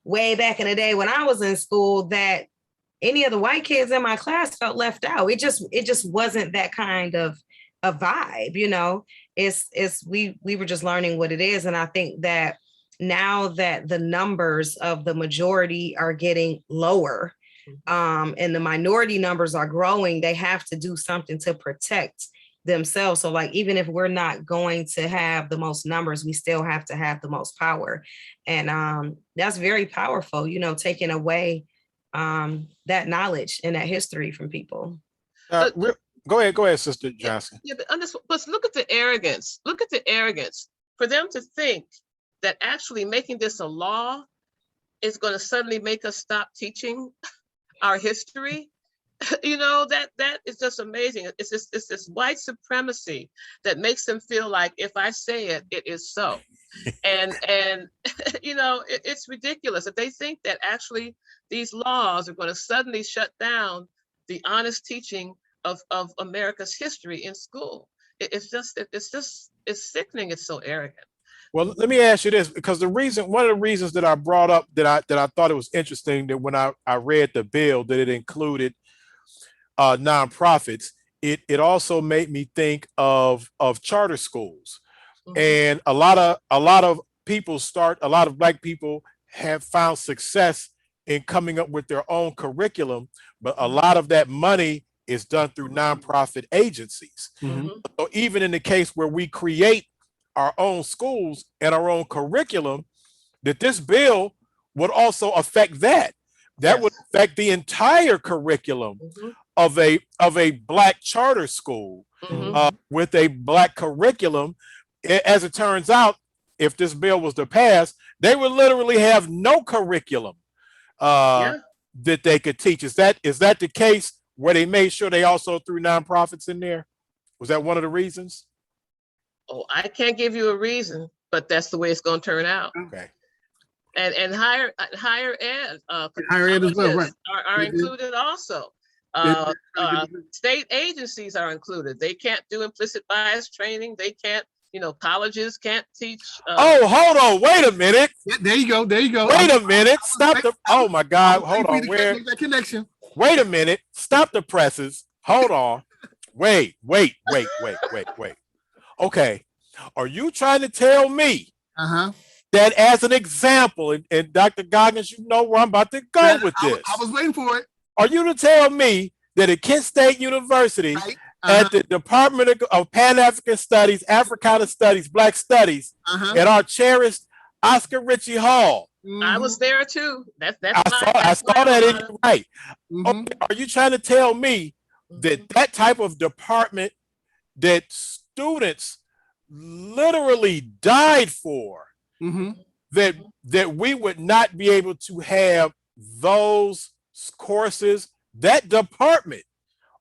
way back in the day when I was in school, that any of the white kids in my class felt left out. It just wasn't that kind of a vibe, you know. We were just learning what it is. And I think that now that the numbers of the majority are getting lower, and the minority numbers are growing, they have to do something to protect themselves. So like, even if we're not going to have the most numbers, we still have to have the most power. And that's very powerful, you know, taking away that knowledge and that history from people. Go ahead, Sister Johnson. Yeah, but look at the arrogance. Look at the arrogance for them to think that actually making this a law is going to suddenly make us stop teaching our history. You know, that is just amazing. It's this white supremacy that makes them feel like if I say it, it is so. And you know, it's ridiculous that they think that actually these laws are going to suddenly shut down the honest teaching of America's history in school. It's sickening. It's so arrogant. Well, let me ask you this, because one of the reasons that I brought up that I thought it was interesting, that when I read the bill that it included nonprofits, it also made me think of charter schools. Mm-hmm. And a lot of Black people have found success in coming up with their own curriculum, but a lot of that money is done through nonprofit agencies. Mm-hmm. So even in the case where we create our own schools and our own curriculum, that this bill would also affect that. That yes. would affect the entire curriculum mm-hmm. of a Black charter school mm-hmm. With a Black curriculum. As it turns out, if this bill was to pass, they would literally have no curriculum Yeah. that they could teach. Is that the case where they made sure they also threw nonprofits in there? Was that one of the reasons? Oh, I can't give you a reason, but that's the way it's going to turn out. Okay. And higher ed, Higher ed as well, right. colleges are It is. included also. It- State agencies are included. They can't do implicit bias training. They can't, colleges can't teach. Oh, hold on. Wait a minute. Yeah, there you go. There you go. Wait a minute. Stop the. Oh my God. I'm Hold waiting on. for you to Where? make that connection. Wait a minute. Stop the presses. Hold on. Wait. Okay. Are you trying to tell me that as an example, and Dr. Goggins, you know where I'm about to go Yeah, with this. I was waiting for it. Are you to tell me that at Kent State University, Right. at the Department of Pan-African Studies, Africana Studies, Black Studies, at our cherished Oscar Ritchie Hall? I was there too. That's I saw that in your right. Mhm. Okay, are you trying to tell me that that type of department that students literally died for, Mhm. that we would not be able to have those courses, that department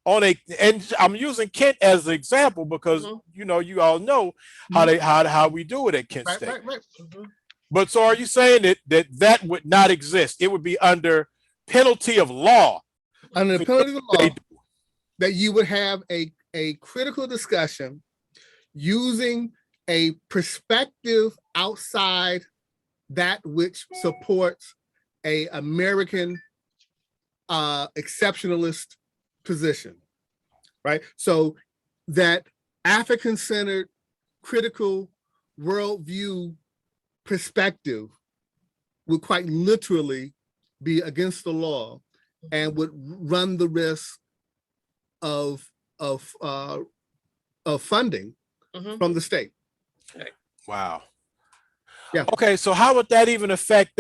on and I'm using Kent as an example because you all know how we do it at Kent State. Right. But so are you saying that would not exist? It would be under penalty of law. Under the penalty of the law, that you would have a critical discussion using a perspective outside that which supports a American exceptionalist position, right? So that African-centered critical worldview perspective would quite literally be against the law and would run the risk of funding from the state. Wow. Yeah. Okay, so how would that even affect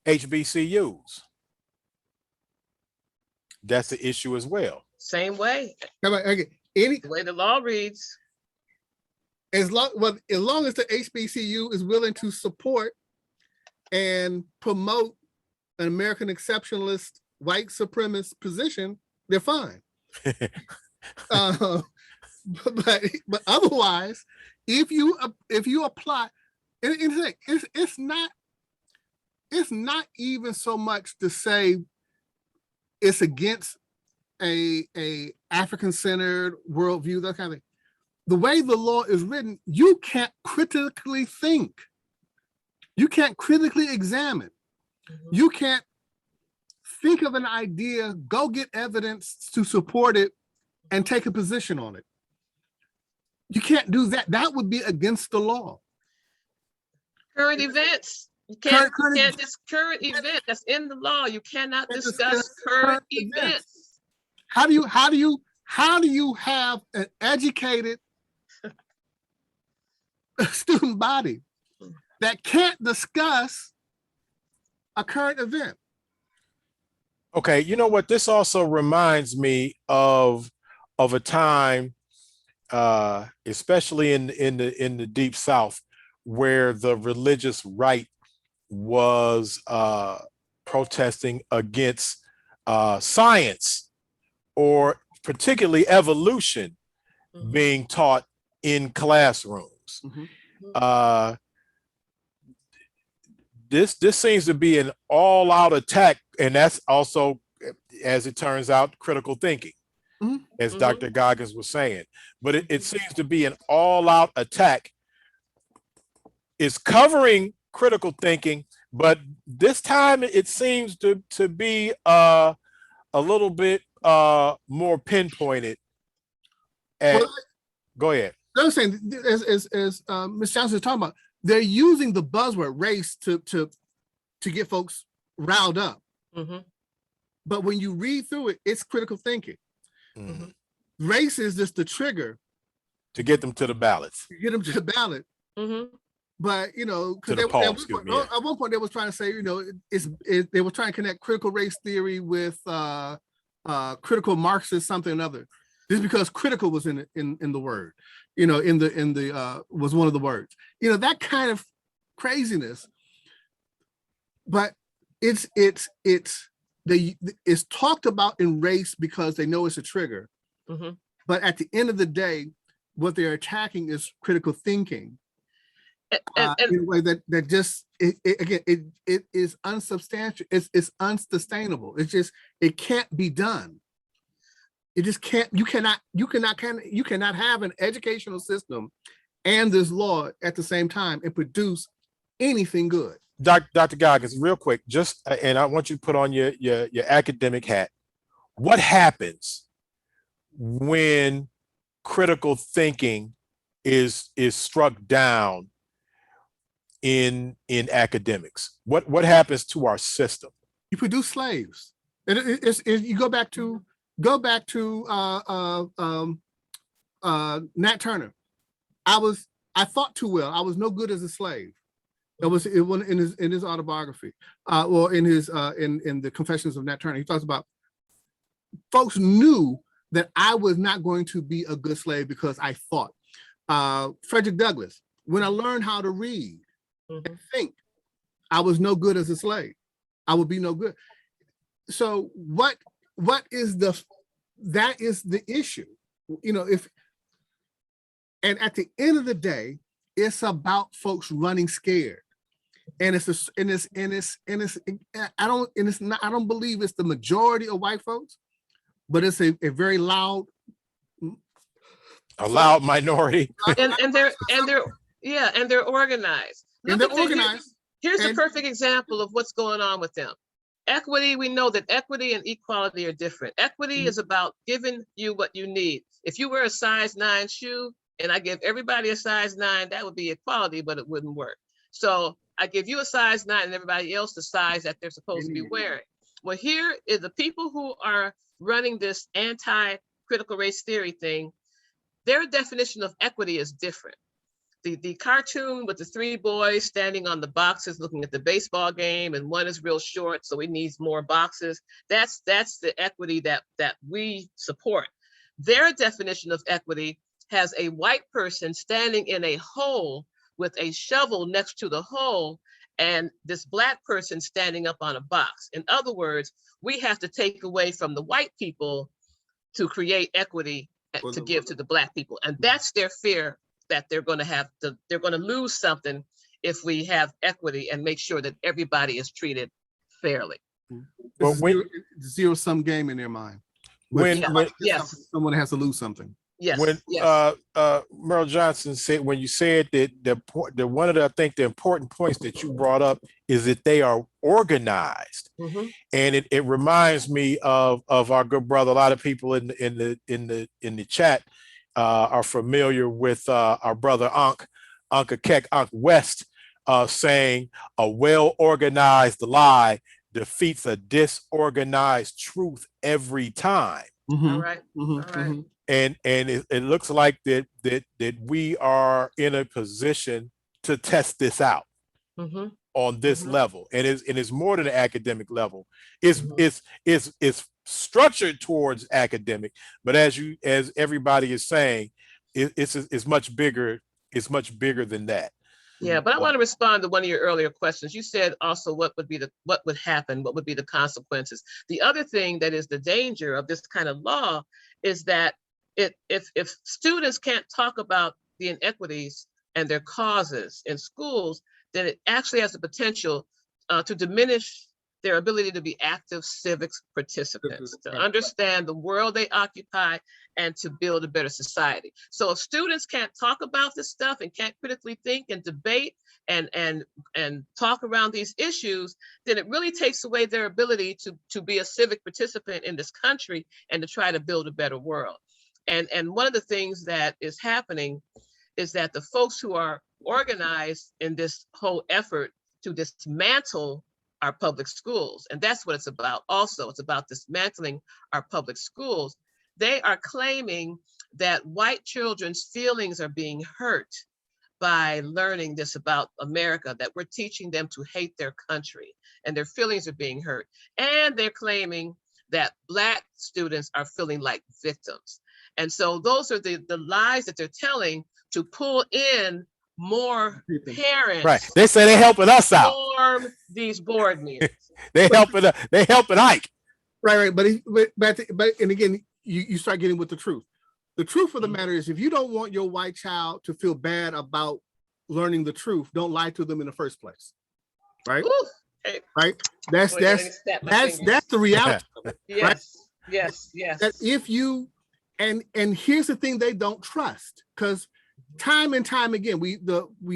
HBCUs? That's the issue as well. same way. Okay. The way the law reads. As long as the HBCU is willing to support and promote an American exceptionalist white supremacist position, they're fine. But otherwise, if you apply, it's not even so much to say it's against a African-centered worldview, that kind of thing. The way the law is written, you can't critically think. You can't critically examine. You can't think of an idea, go get evidence to support it, and take a position on it. You can't do that. That would be against the law. Current events. You can't just current event that's in the law. You cannot discuss current events. How do you have an educated student body that can't discuss a current event? Okay, you know what? This also reminds me of a time, especially in the Deep South, where the religious right was protesting against science, or particularly evolution, being taught in classrooms. This seems to be an all-out attack, and that's also, as it turns out, critical thinking, as Dr. Goggins was saying. But it seems to be an all-out attack. It's covering critical thinking, but this time it seems to be a little bit more pinpointed. Go ahead. I'm saying, as Ms. Johnson is talking about, they're using the buzzword race to get folks riled up. But when you read through it, it's critical thinking. Race is just the trigger to get them to the ballots. But because at one point they was trying to say, they were trying to connect critical race theory with critical Marxist something or another. Just because critical was in the word. in the was one of the words. That kind of craziness. But it's talked about in race because they know it's a trigger. Mm-hmm. But at the end of the day, what they're attacking is critical thinking And in a way that just it is unsubstantial. It's unsustainable. It can't be done. It just can't. You cannot have an educational system and this law at the same time and produce anything good. Dr. Goggins, real quick, and I want you to put on your academic hat. What happens when critical thinking is struck down in academics? What happens to our system? You produce slaves. You go back to Nat Turner. I thought too well. I was no good as a slave. It was in his autobiography, in the Confessions of Nat Turner. He talks about folks knew that I was not going to be a good slave because I thought. Frederick Douglass, when I learned how to read and think, I was no good as a slave. I would be no good. So that is the issue. And at the end of the day, it's about folks running scared. I don't believe it's the majority of white folks, but it's a very loud minority. and they're organized. Here's a perfect example of what's going on with them. Equity, we know that equity and equality are different. Equity is about giving you what you need. If you wear a size 9 shoe and I give everybody a size 9, that would be equality, but it wouldn't work. So I give you a size 9 and everybody else the size that they're supposed to be wearing. Well, here is the people who are running this anti-critical race theory thing. Their definition of equity is different. The cartoon with the 3 boys standing on the boxes looking at the baseball game, and one is real short, so he needs more boxes. That's the equity that we support. Their definition of equity has a white person standing in a hole with a shovel next to the hole, and this Black person standing up on a box. In other words, we have to take away from the white people to create equity to give to the Black people. And that's their fear, that they're going to lose something if we have equity and make sure that everybody is treated fairly. Well, zero-sum game in their mind. When someone has to lose something. Yes. When Merle Johnson said, when you said that one of the important points that you brought up is that they are organized, and it reminds me of our good brother. A lot of people in the chat are familiar with our brother Unc West saying a well-organized lie defeats a disorganized truth every time. All right. All right. And it looks like that we are in a position to test this out on this level, and it's more than an academic level. It's structured towards academic, but as everybody is saying, it's much bigger. It's much bigger than that. Yeah, but I want to respond to one of your earlier questions. You said also what would happen, what would be the consequences. The other thing that is the danger of this kind of law is that if students can't talk about the inequities and their causes in schools, then it actually has the potential to diminish their ability to be active civics participants, to understand the world they occupy and to build a better society. So if students can't talk about this stuff and can't critically think and debate and talk around these issues, then it really takes away their ability to be a civic participant in this country and to try to build a better world. And one of the things that is happening is that the folks who are organized in this whole effort to dismantle our public schools, and that's what it's about also, it's about dismantling our public schools. They are claiming that white children's feelings are being hurt by learning this about America, that we're teaching them to hate their country and their feelings are being hurt. And they're claiming that Black students are feeling like victims. And so those are the lies that they're telling to pull in more parents. Right. They say they're helping us out. Form these board meetings. They helping Ike. Right. But and again, you start getting with the truth. The truth of the matter is, if you don't want your white child to feel bad about learning the truth, don't lie to them in the first place. Right. Ooh, hey. Right. That's the reality. Yes. Right? Yes. That if you and here's the thing they don't trust, because time and time again we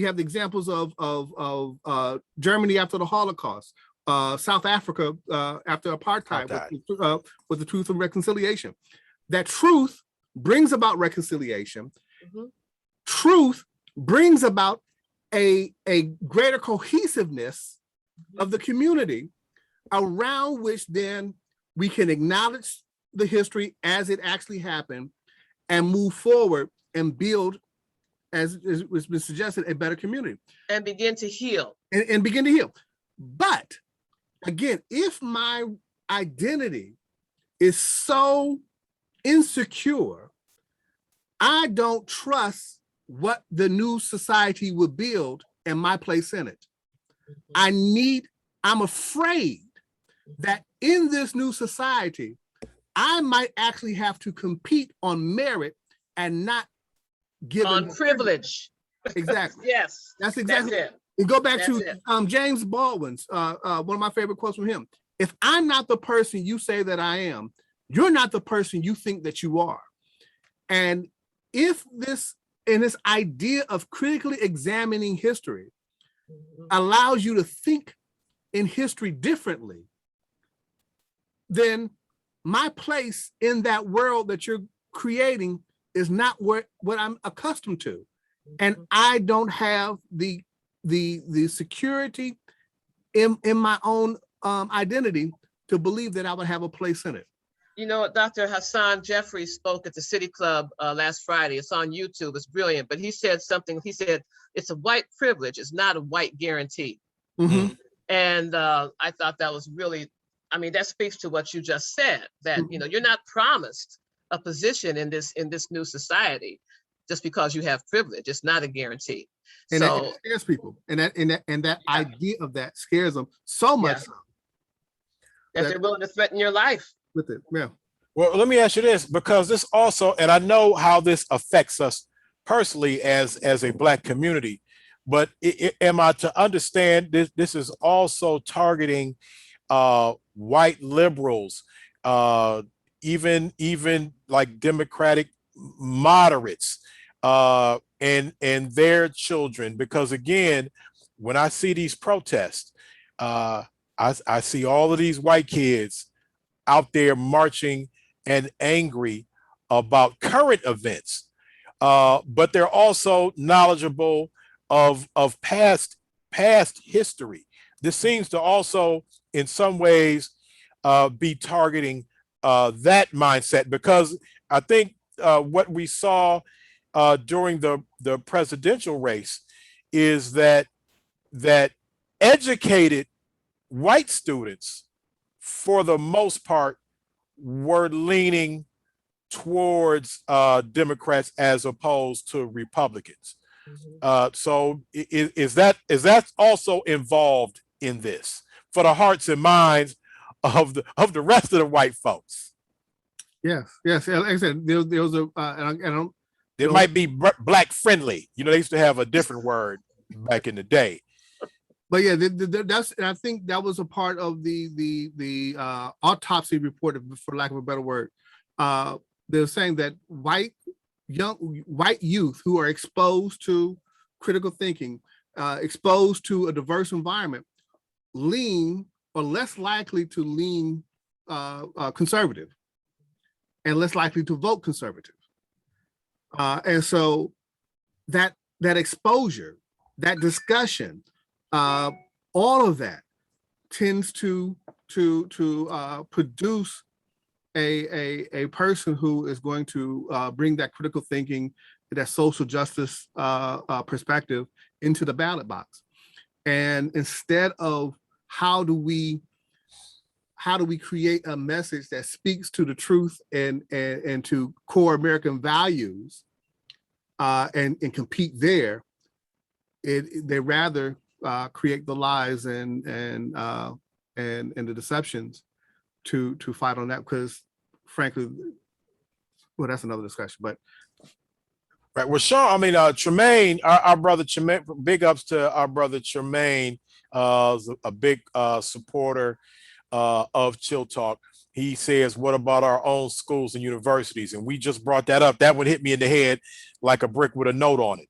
have the examples of Germany after the Holocaust, South Africa after apartheid. With the Truth and Reconciliation. That truth brings about reconciliation. Mm-hmm. Truth brings about a greater cohesiveness of the community, around which then we can acknowledge the history as it actually happened and move forward and build, as was been suggested, a better community. And begin to heal. And begin to heal. But again, if my identity is so insecure, I don't trust what the new society will build and my place in it. I'm afraid that in this new society, I might actually have to compete on merit and not give on privilege. Exactly. Yes. That's exactly it. And go back to James Baldwin's, one of my favorite quotes from him. If I'm not the person you say that I am, you're not the person you think that you are. And if this idea of critically examining history allows you to think in history differently, then my place in that world that you're creating is not what I'm accustomed to. And I don't have the security in my own identity to believe that I would have a place in it. You know, Dr. Hassan Jeffries spoke at the City Club last Friday. It's on YouTube. It's brilliant. But he said something. He said, it's a white privilege. It's not a white guarantee. Mm-hmm. And I thought that was really, I mean, that speaks to what you just said, that, you know, you're not promised a position in this new society just because you have privilege. It's not a guarantee. And so that scares people. And that idea of that scares them so much that they're willing to threaten your life with it. Yeah. Well, let me ask you this, because this also, and I know how this affects us personally as a Black community, but am I to understand this is also targeting white liberals, even like Democratic moderates, and their children? Because again, when I see these protests, I see all of these white kids out there marching and angry about current events, but they're also knowledgeable of past history. This seems to also, in some ways, be targeting that mindset, because I think what we saw during the presidential race is that educated white students, for the most part, were leaning towards Democrats as opposed to Republicans. So is that also involved in this for the hearts and minds of the rest of the white folks? Yes. Like I said, there was a and I don't. It might be Black friendly. You know, they used to have a different word back in the day. But yeah, that's, and I think that was a part of the autopsy report, for lack of a better word. They're saying that white youth who are exposed to critical thinking, exposed to a diverse environment, lean or less likely to lean conservative and less likely to vote conservative. And so that exposure, that discussion, all of that tends to produce a person who is going to bring that critical thinking, that social justice perspective into the ballot box. And instead of how do we how do we create a message that speaks to the truth and to core American values and compete there. They rather create the lies and the deceptions to fight on that, because frankly, well, that's another discussion. But right. Well, Sean, I mean, Tremaine, our brother Tremaine, big ups to our brother Tremaine, a big supporter of Chill Talk. He says, what about our own schools and universities? And we just brought that up. That one hit me in the head like a brick with a note on it.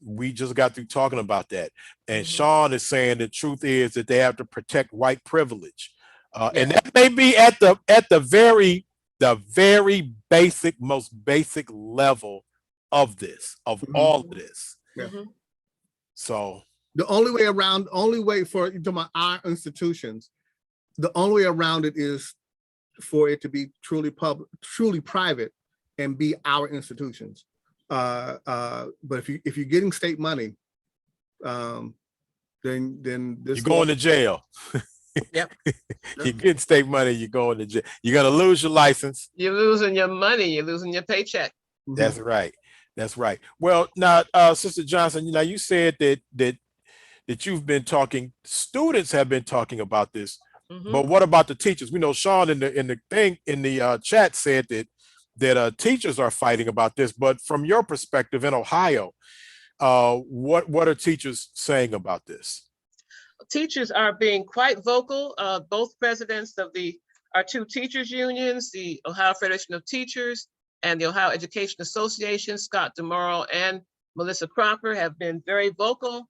We just got through talking about that. And Sean is saying the truth is that they have to protect white privilege. And that may be at the very basic, most basic level of this, of all of this. So the only way for our institutions, the only way around it is for it to be truly public, truly private, and be our institutions. But if you're getting state money, then this you're going to jail. Yep. You get state money, you're going to jail. You're gonna lose your license. You're losing your money. You're losing your paycheck. That's right. That's right. Well, now, Sister Johnson, you said that you've been talking. Students have been talking about this, but what about the teachers? We know Sean in the chat said that teachers are fighting about this. But from your perspective in Ohio, what are teachers saying about this? Teachers are being quite vocal. Both presidents of our two teachers unions, the Ohio Federation of Teachers and the Ohio Education Association, Scott DeMauro and Melissa Cropper, have been very vocal.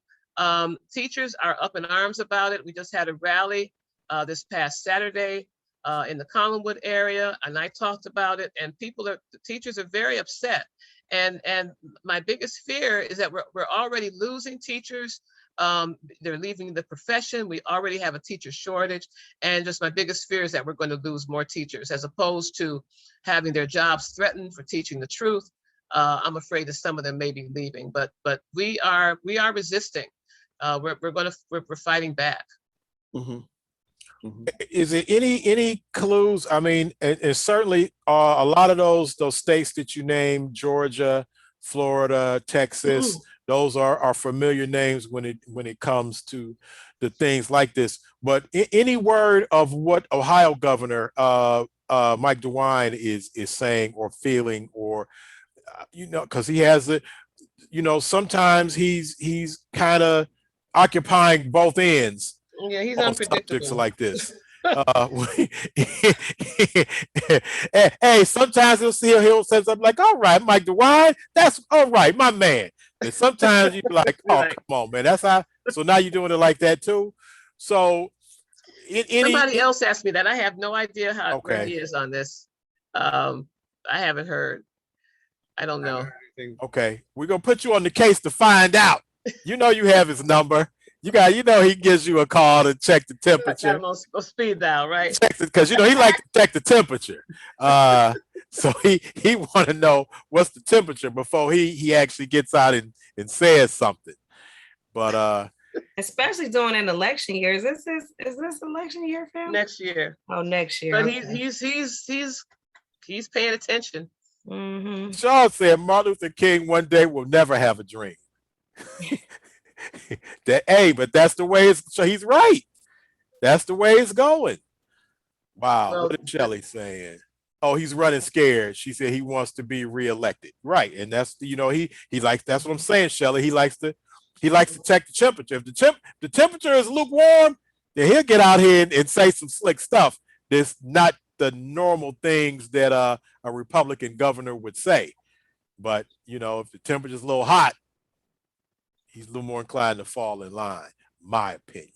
Teachers are up in arms about it. We just had a rally this past Saturday in the Collinwood area, and I talked about it, and the teachers are very upset. And my biggest fear is that we're already losing teachers. They're leaving the profession. We already have a teacher shortage. And just my biggest fear is that we're going to lose more teachers, as opposed to having their jobs threatened for teaching the truth. I'm afraid that some of them may be leaving, but we are resisting. We're fighting back. Is it any clues? I mean, and certainly a lot of those states that you named, Georgia, Florida, Texas, those are familiar names when it comes to the things like this. But any word of what Ohio Governor Mike DeWine is saying or feeling, or because he has it, sometimes he's kind of occupying both ends. Yeah, he's on unpredictable. Subjects like this. Hey, sometimes he'll say something like, all right, Mike DeWine, that's all right, my man. And sometimes you're like, oh, come on, man, that's how. So now you're doing it like that too. So somebody else asked me that. I have no idea where he is on this. I haven't heard. I don't know. Okay, we're gonna put you on the case to find out. You have his number. He gives you a call to check the temperature. On speed dial, right? Because he like to check the temperature. So he want to know what's the temperature before he actually gets out and says something. But especially during an election year. Is this election year, fam? Next year. Oh, next year. But okay. he's paying attention. Sean said Martin Luther King one day will never have a dream. But that's the way so he's right. That's the way it's going. Wow. Well, what is Shelley saying? Oh, he's running scared. She said he wants to be reelected. Right. And that's he likes, that's what I'm saying, Shelley. He likes to check the temperature. If the temperature is lukewarm, then he'll get out here and say some slick stuff. That's not the normal things that a Republican governor would say. But if the temperature is a little hot, he's a little more inclined to fall in line, my opinion.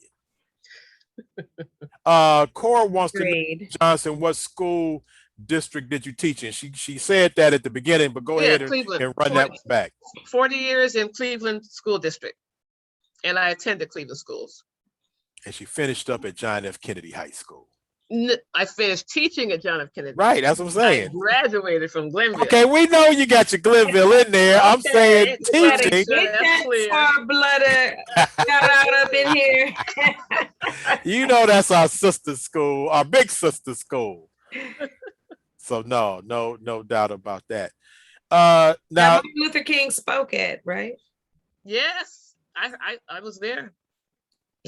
Cora wants to know, Johnson, what school district did you teach in? She said that at the beginning, but go ahead and run that back. 40 years in Cleveland School District. And I attended Cleveland schools. And she finished up at John F. Kennedy High School. I finished teaching at John F. Kennedy. Right, that's what I'm saying. I graduated from Glenville. Okay, we know you got your Glenville in there. I'm saying teaching. Get that star-blooded shout out up in here. You know that's our sister school, our big sister school. So no doubt about that. That Now, Martin Luther King spoke at, right? Yes, I was there.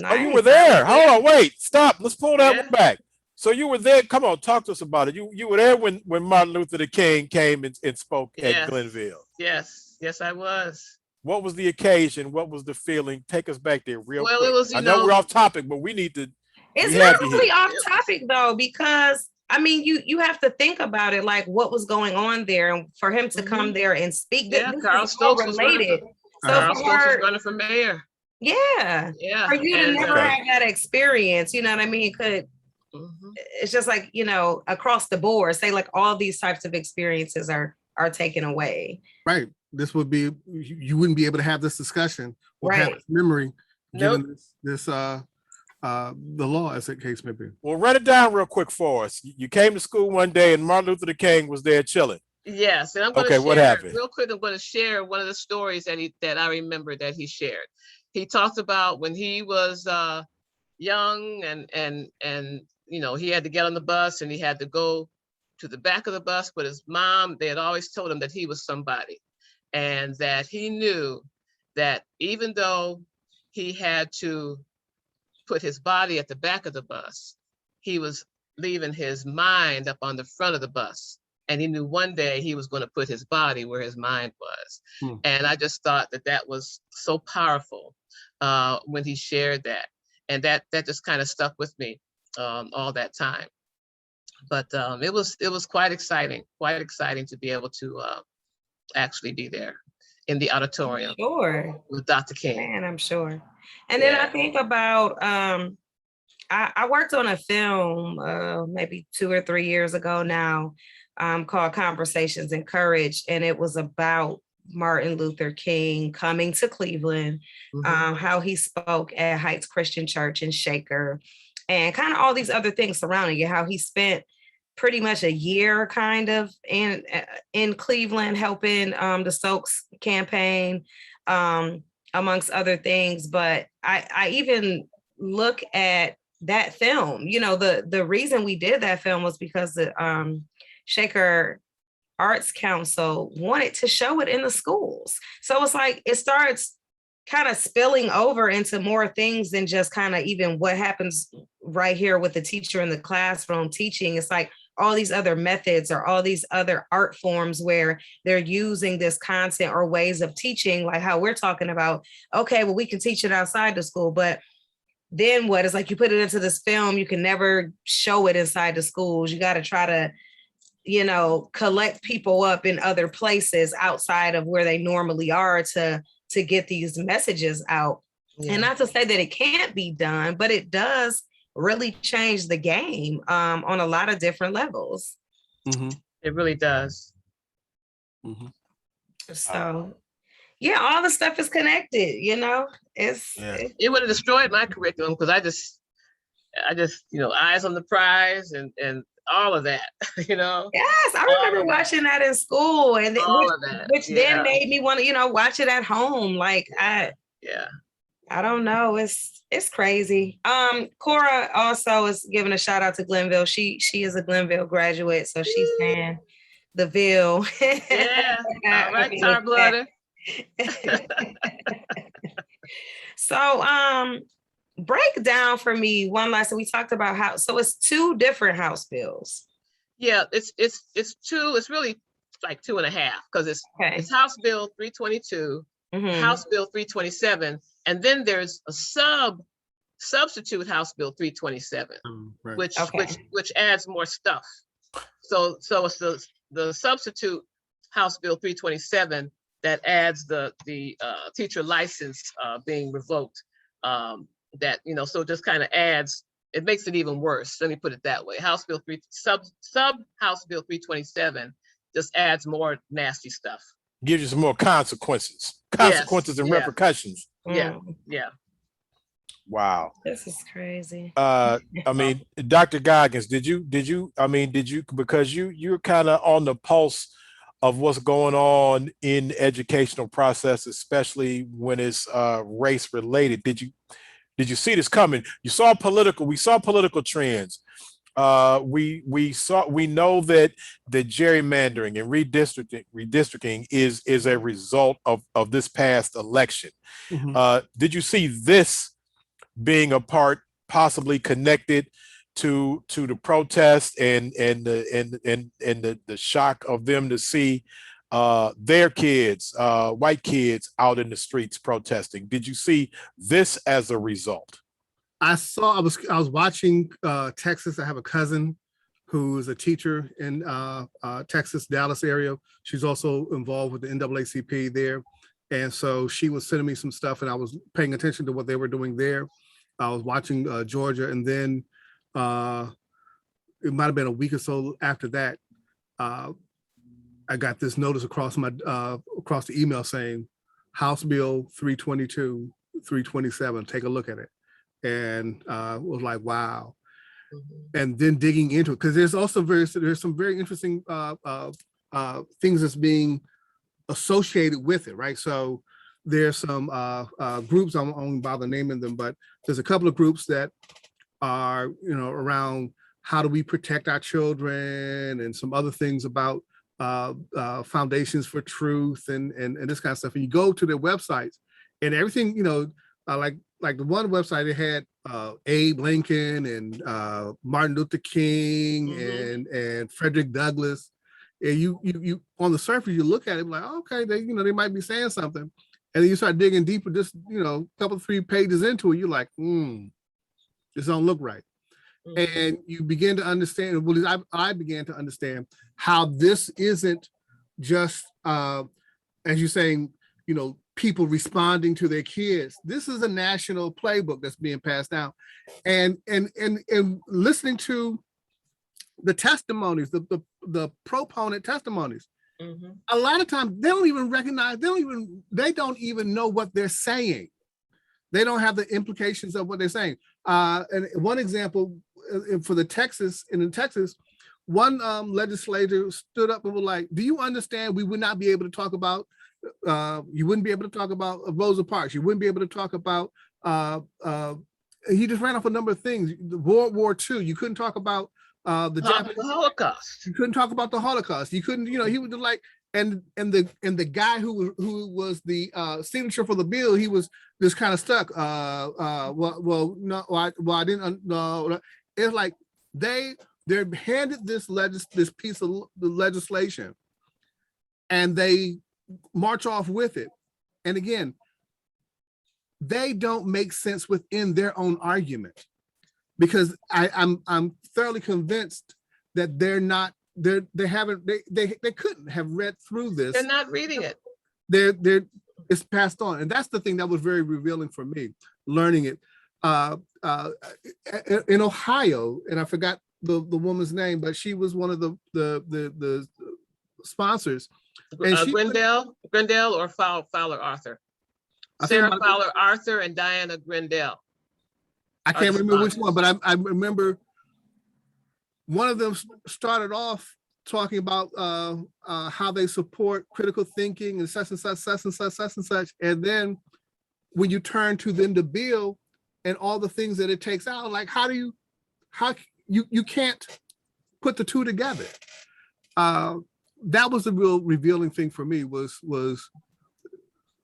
oh, you Nice. were there. Hold on, wait, stop. Let's pull that Yeah. one back. So you were there. Come on, talk to us about it. You were there when Martin Luther King came and spoke at Yes. Glenville. Yes, I was. What was the occasion? What was the feeling? Take us back there real Well, quick. it was, I know we're off topic, but we need to. It's we not have you really here. off topic though, because I mean, you have to think about it, like what was going on there, and for him to come there and speak. Yeah, This Carl is all Stokes was running related. for, So Carl for Stokes was her, running for mayor. yeah, Yeah. for you to and, never Okay. have that experience, you know what I mean? Mhm. It's just like, you know, across the board, say like all these types of experiences are taken away. Right. This would be, you wouldn't be able to have this discussion or have Right. this memory Nope. given this the law, as the case may be. Well, run it down real quick for us. You came to school one day and Martin Luther King was there chilling. Yes, and I'm going Okay, to what share happened? real quick. I'm going to share one of the stories that I remember that he shared. He talked about when he was young and you know, he had to get on the bus and he had to go to the back of the bus, but his mom, they had always told him that he was somebody, and that he knew that even though he had to put his body at the back of the bus, he was leaving his mind up on the front of the bus. And he knew one day he was going to put his body where his mind was. And I just thought that was so powerful when he shared that. And that just kind of stuck with me all that time. But it was quite exciting to be able to actually be there in the auditorium Sure. with Dr. King. Man, I'm sure. And then I think about I worked on a film maybe 2 or 3 years ago now, called Conversations in Courage, and it was about Martin Luther King coming to Cleveland, how he spoke at Heights Christian Church in Shaker, and kind of all these other things surrounding it, how he spent pretty much a year kind of in Cleveland helping the Stokes campaign, amongst other things. But I even look at that film, you know, the reason we did that film was because the Shaker Arts Council wanted to show it in the schools. So it's like it starts kind of spilling over into more things than just kind of even what happens right here with the teacher in the classroom teaching. It's like all these other methods or all these other art forms where they're using this content or ways of teaching, like how we're talking about, okay, well, we can teach it outside the school, but then what? It's like you put it into this film, you can never show it inside the schools. You got to try to, you know, collect people up in other places outside of where they normally are to get these messages out. Yeah. And not to say that it can't be done, but it does really change the game on a lot of different levels. It really does. So yeah, all the stuff is connected, you know. It would have destroyed my curriculum because I just, you know, eyes on the prize and all of that, you know. Yes, I remember watching that in school, and which then made me want to, you know, watch it at home. Like I don't know. It's crazy. Cora also is giving a shout out to Glenville. She is a Glenville graduate, so she's saying the Ville. Yeah, all right, Tar Blooded. So break down for me one last. We talked about how, so it's 2 different House bills. Yeah, it's 2. It's really like 2.5 because it's House Bill 322, House Bill 327, and then there's a substitute House Bill 327, which adds more stuff. So it's the substitute House Bill 327 that adds the teacher license being revoked. That, you know, so it just kind of adds, it makes it even worse. Let me put it that way. House Bill 3 sub House Bill 327 just adds more nasty stuff. Gives you some more consequences and repercussions. Yeah. Wow. This is crazy. I mean, Dr. Goggins, did you, because you're kind of on the pulse of what's going on in the educational process, especially when it's race related. Did you see this coming? We saw political trends. We know that the gerrymandering and redistricting is a result of this past election. Did you see this being a part, possibly connected to the protest and the shock of them to see their kids, white kids, out in the streets protesting? Did you see this as a result? I was watching Texas. I have a cousin who is a teacher in Texas, Dallas area. She's also involved with the NAACP there. And so she was sending me some stuff and I was paying attention to what they were doing there. I was watching Georgia, and then it might've been a week or so after that, I got this notice across the email saying House Bill 322, 327, take a look at it. And was like, wow. And then digging into it, because there's some very interesting things that's being associated with it, right? So there's some groups, I won't bother naming them, but there's a couple of groups that are, around how do we protect our children and some other things about foundations for truth and this kind of stuff. And you go to their websites and everything, like the one website, it had Abe Lincoln and Martin Luther King and Frederick Douglass. And you on the surface, you look at it like, okay, they might be saying something. And then you start digging deeper, just, a couple, 3 pages into it, you're like, this don't look right. And you begin to understand, well, I began to understand how this isn't just, as you're saying, people responding to their kids. This is a national playbook that's being passed down. And listening to the testimonies, the proponent testimonies, a lot of times they don't even recognize, they don't even know what they're saying. They don't have the implications of what they're saying. And one example in Texas, one legislator stood up and was like, do you understand we would not be able to talk about, you wouldn't be able to talk about Rosa Parks. You wouldn't be able to talk about, he just ran off a number of things. World War II, you couldn't talk about the Holocaust. You couldn't talk about the Holocaust. You couldn't, he was like, and the guy who was the signature for the bill, he was just kind of stuck. I didn't know. It's like they're handed this piece of the legislation, and they march off with it. And again, they don't make sense within their own argument, because I'm thoroughly convinced that they couldn't have read through this. They're not reading it. It's passed on. And that's the thing that was very revealing for me, learning it. In Ohio, and I forgot the woman's name, but she was one of the sponsors. And Grindell or Fowler Arthur? Sarah Fowler Arthur and Diana Grindell. I can't remember which one, but I remember one of them started off talking about how they support critical thinking and such and such, such and such, such and such. And then when you turn to then the bill and all the things that it takes out, like how you can't put the two together. That was the real revealing thing for me, was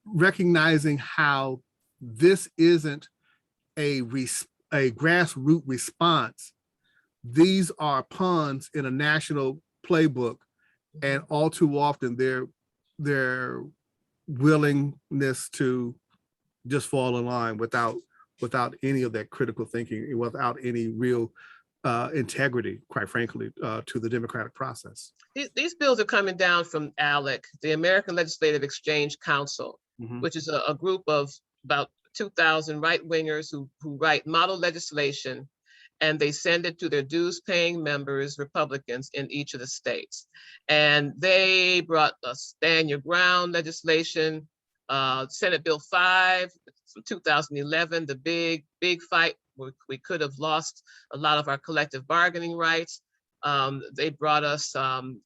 recognizing how this isn't a grassroots response. These are pawns in a national playbook, and all too often their willingness to just fall in line without any of that critical thinking, without any real integrity, quite frankly, to the democratic process. These bills are coming down from ALEC, the American Legislative Exchange Council, which is a group of about 2,000 right-wingers who write model legislation, and they send it to their dues-paying members, Republicans, in each of the states. And they brought a Stand Your Ground legislation, Senate Bill 5 from 2011, the big fight where we could have lost a lot of our collective bargaining rights. They brought us the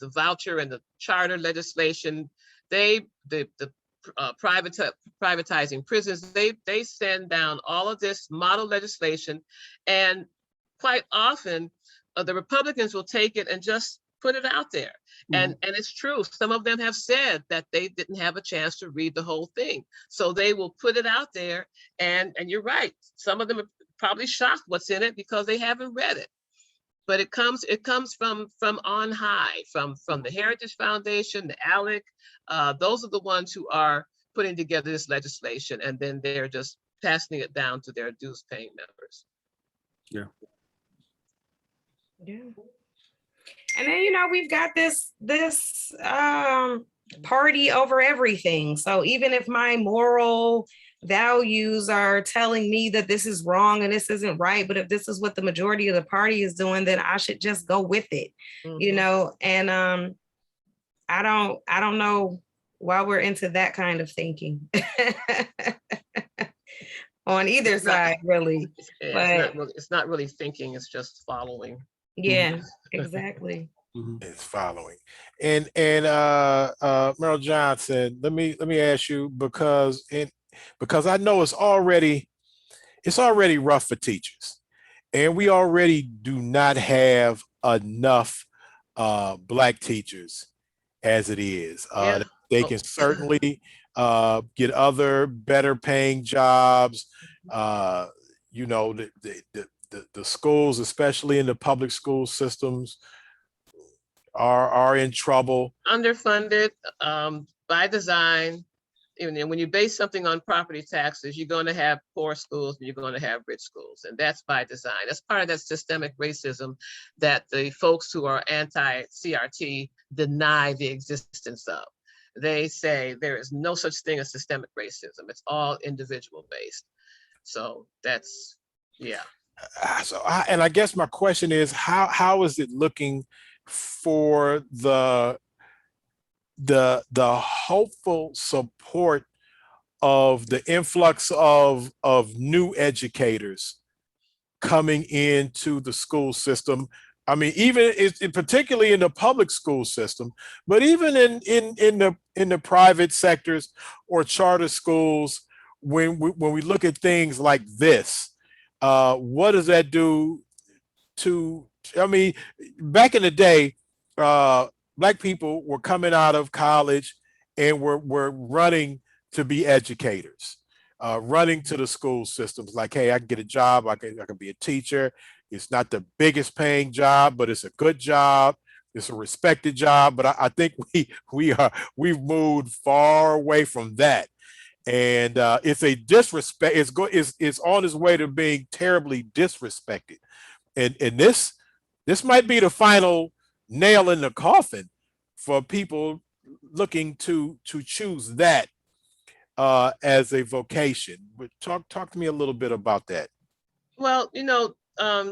voucher and the charter legislation. The privatizing prisons. They send down all of this model legislation, and quite often the Republicans will take it and just put it out there. And it's true. Some of them have said that they didn't have a chance to read the whole thing. So they will put it out there. And you're right. Some of them are probably shocked what's in it because they haven't read it. But it comes from on high, from the Heritage Foundation, the ALEC. Those are the ones who are putting together this legislation, and then they're just passing it down to their dues paying members. Yeah. Yeah. And then, we've got this party over everything. So even if my moral values are telling me that this is wrong and this isn't right, but if this is what the majority of the party is doing, then I should just go with it, and I don't know why we're into that kind of thinking on either side, really. It's not really thinking, it's just following. Yeah, exactly. It's following. And Merle Johnson, let me ask you, because I know it's already rough for teachers, and we already do not have enough Black teachers as it is. They can certainly get other better paying jobs. The schools, especially in the public school systems, are in trouble. Underfunded by design. And when you base something on property taxes, you're going to have poor schools and you're going to have rich schools. And that's by design. That's part of that systemic racism that the folks who are anti-CRT deny the existence of. They say there is no such thing as systemic racism. It's all individual based. So that's, yeah. I guess my question is, how is it looking for the hopeful support of the influx of new educators coming into the school system? I mean, even particularly in the public school system, but even in the private sectors or charter schools, when we look at things like this, what does that do to? I mean, back in the day, Black people were coming out of college and were running to be educators, running to the school systems like, hey, I can get a job. I can be a teacher. It's not the biggest paying job, but it's a good job. It's a respected job. But I think we've moved far away from that. And it's a disrespect. It's on its way to being terribly disrespected. And this might be the final nail in the coffin for people looking to choose that as a vocation. But talk to me a little bit about that. Well,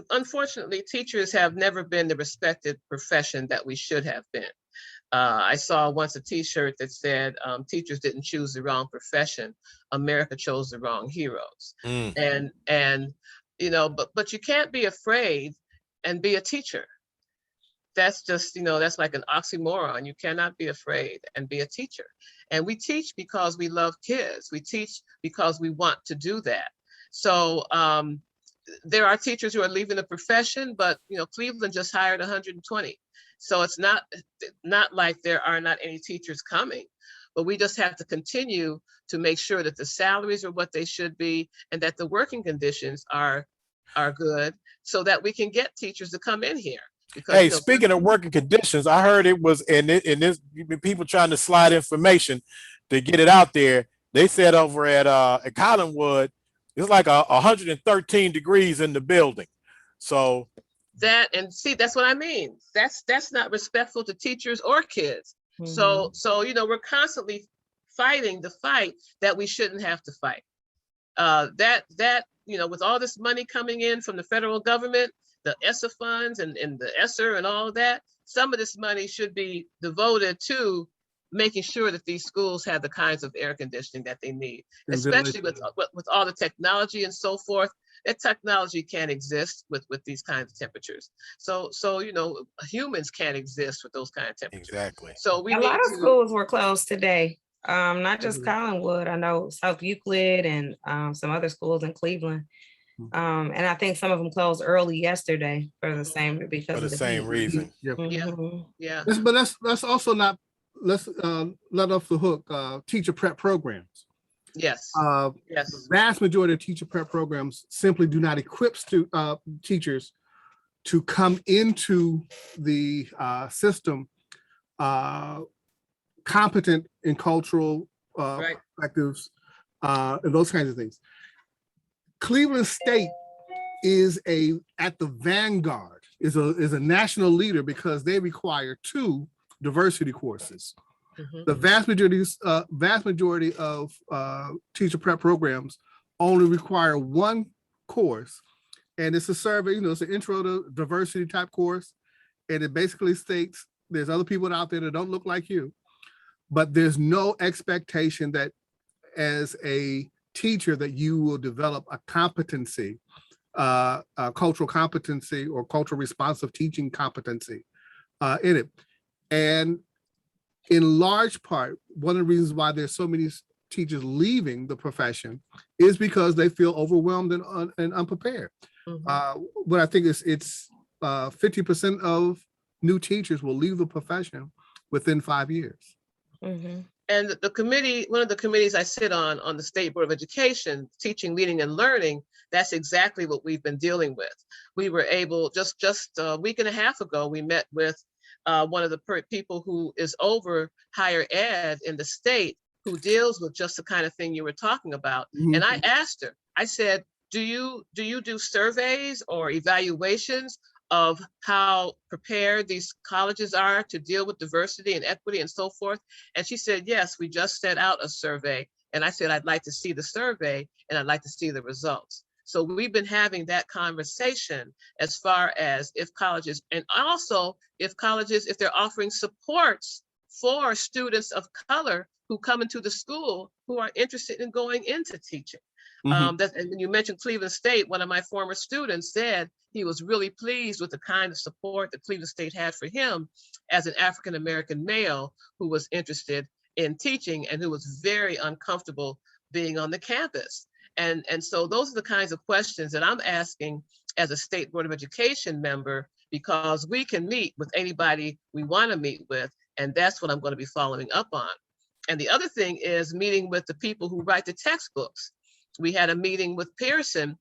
unfortunately, teachers have never been the respected profession that we should have been. I saw once a T-shirt that said, teachers didn't choose the wrong profession. America chose the wrong heroes. And but you can't be afraid and be a teacher. That's just, that's like an oxymoron. You cannot be afraid and be a teacher. And we teach because we love kids. We teach because we want to do that. So there are teachers who are leaving the profession, but Cleveland just hired 120. So it's not like there are not any teachers coming, but we just have to continue to make sure that the salaries are what they should be and that the working conditions are good so that we can get teachers to come in here. Because, hey, speaking of working conditions, I heard it was in this people trying to slide information to get it out there. They said over at Collinwood, it's like 113 degrees in the building. So that's what I mean. That's not respectful to teachers or kids. So we're constantly fighting the fight that we shouldn't have to fight. With all this money coming in from the federal government, the ESSA funds and the ESSER and all of that, some of this money should be devoted to making sure that these schools have the kinds of air conditioning that they need, especially with all the technology and so forth. That technology can't exist with these kinds of temperatures. So humans can't exist with those kind of temperatures. Exactly. So a lot of schools were closed today. Not just Collinwood. I know South Euclid and some other schools in Cleveland. And I think some of them closed early yesterday for the same because For of the the same heat. reason. Yep. Mhm. Yeah. But let's also not let's let off the hook teacher prep programs. Yes. The Yes. vast majority of teacher prep programs simply do not equip teachers to come into the system competent in cultural Right. perspectives and those kinds of things. Cleveland State is at the vanguard, is a national leader because they require 2 diversity courses. Mhm. The vast majority of teacher prep programs only require 1 course, and it's a survey. It's an intro to diversity type course, and it basically states there's other people out there that don't look like you, but there's no expectation that as a teacher that you will develop a competency, a cultural competency or cultural responsive teaching competency in it. And in large part, one of the reasons why there's so many teachers leaving the profession is because they feel overwhelmed and unprepared. Mhm. But I think it's 50% of new teachers will leave the profession within 5 years. Mhm. And the committee, one of the committees I sit on the State Board of Education, Teaching, Leading, and Learning, that's exactly what we've been dealing with. We were able, just a week and a half ago, we met with one of the people who is over higher ed in the state, who deals with just the kind of thing you were talking about. Mhm. And I asked her, I said, do you do surveys or evaluations of how prepared these colleges are to deal with diversity and equity and so forth? And she said, yes, we just sent out a survey. And I said, I'd like to see the survey and I'd like to see the results. So we've been having that conversation as far as if colleges, and also if colleges, if they're offering supports for students of color who come into the school who are interested in going into teaching. And when you mentioned Cleveland State, one of my former students said he was really pleased with the kind of support that Cleveland State had for him as an African-American male who was interested in teaching and who was very uncomfortable being on the campus. And so those are the kinds of questions that I'm asking as a State Board of Education member, because we can meet with anybody we want to meet with, and that's what I'm going to be following up on. And the other thing is meeting with the people who write the textbooks. We had a meeting with Pearson,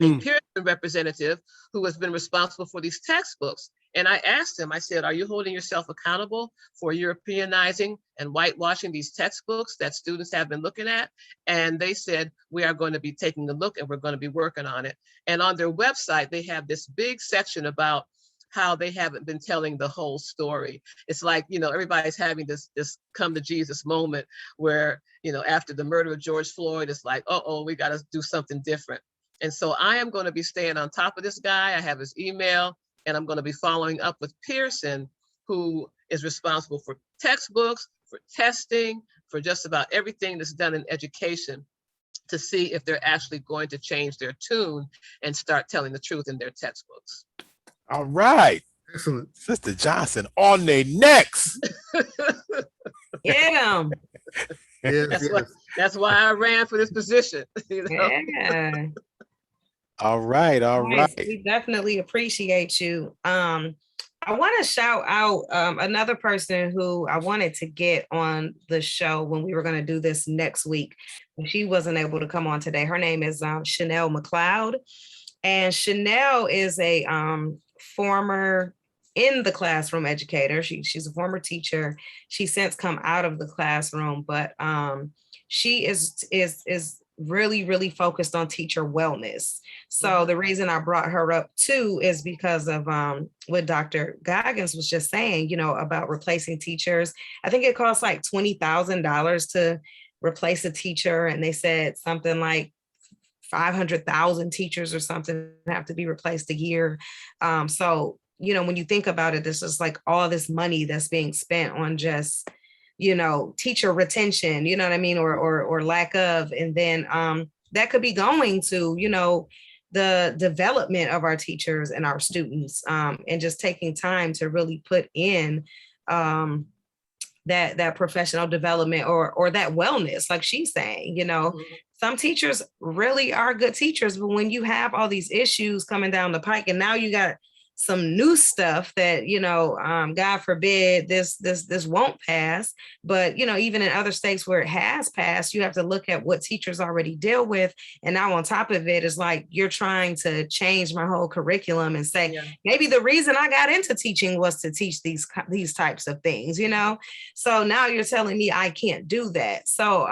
a Pearson representative who has been responsible for these textbooks. And I asked him, I said, are you holding yourself accountable for Europeanizing and whitewashing these textbooks that students have been looking at? And they said, we are going to be taking a look and we're going to be working on it. And on their website, they have this big section about how they haven't been telling the whole story. It's like, everybody's having this come to Jesus moment where, after the murder of George Floyd, it's like, we got to do something different. And so I am going to be staying on top of this guy. I have his email, and I'm going to be following up with Pearson, who is responsible for textbooks, for testing, for just about everything that's done in education, to see if they're actually going to change their tune and start telling the truth in their textbooks. All right. Excellent. Sister Johnson on their necks. Yeah. That's why I ran for this position. Yeah. All right. Nice. We definitely appreciate you. I want to shout out another person who I wanted to get on the show when we were going to do this next week. She wasn't able to come on today. Her name is Chanel Mcleod. And Chanel is a former in the classroom educator. She's a former teacher. She's since come out of the classroom, but she is really, really focused on teacher wellness. So the reason I brought her up too is because of what Dr. Goggins was just saying, about replacing teachers. I think it costs like $20,000 to replace a teacher. And they said something like 500,000 teachers or something have to be replaced a year. So, when you think about it, this is like all this money that's being spent on just, teacher retention, you know what I mean? Or lack of, and then that could be going to, the development of our teachers and our students, and just taking time to really put in that professional development or that wellness, like she's saying, some teachers really are good teachers, but when you have all these issues coming down the pike, and now you got some new stuff that, God forbid this won't pass. But, even in other states where it has passed, you have to look at what teachers already deal with. And now on top of it is like, you're trying to change my whole curriculum and say, maybe the reason I got into teaching was to teach these types of things, So now you're telling me I can't do that. So,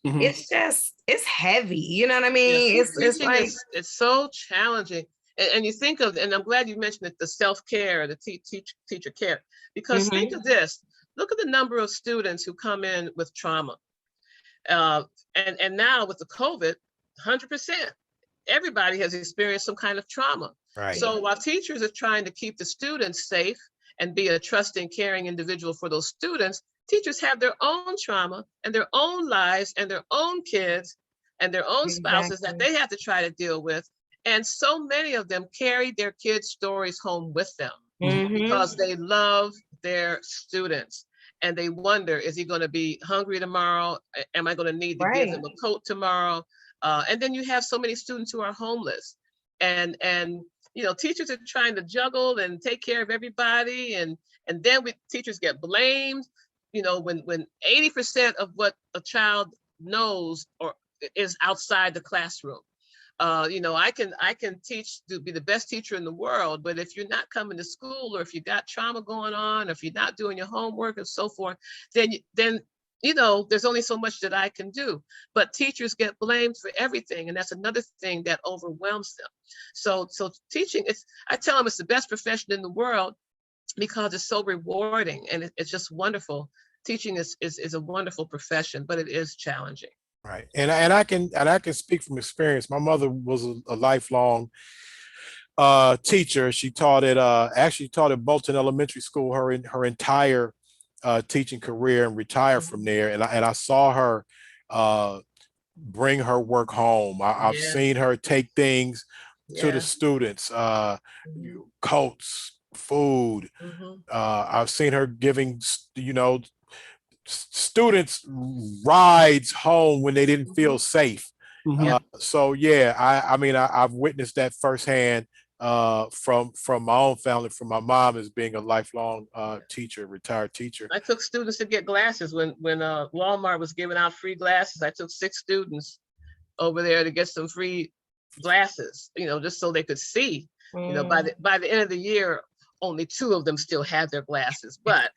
it's heavy, you know what I mean? Yes, It's like, it's so challenging. And you think of, and I'm glad you mentioned it, the self-care, the teacher care, because think of this, look at the number of students who come in with trauma. And now with the COVID, 100%, everybody has experienced some kind of trauma. Right. So while teachers are trying to keep the students safe and be a trusting, caring individual for those students, teachers have their own trauma and their own lives and their own kids and their own spouses that they have to try to deal with. And so many of them carry their kids' stories home with them because they love their students. And they wonder, is he going to be hungry tomorrow? Am I going to need to give him a coat tomorrow? And then you have so many students who are homeless. And teachers are trying to juggle and take care of everybody. And then teachers get blamed. When 80% of what a child knows or is outside the classroom. I can teach to be the best teacher in the world, but if you're not coming to school, or if you got trauma going on, or if you're not doing your homework and so forth, then there's only so much that I can do. But teachers get blamed for everything, and that's another thing that overwhelms them. So teaching, I tell them it's the best profession in the world because it's so rewarding and it's just wonderful. Teaching is a wonderful profession, but it is challenging. Right. And I can speak from experience. My mother was a lifelong teacher. She taught at Bolton Elementary School her entire teaching career and retired from there. And I saw her bring her work home. I've seen her take things to the students, coats, food. I've seen her giving, students rides home when they didn't feel safe. So yeah, I've witnessed that firsthand from my own family, from my mom as being a lifelong retired teacher. I took students to get glasses when Walmart was giving out free glasses. I took 6 students over there to get some free glasses, just so they could see. By the end of the year, only 2 of them still had their glasses, but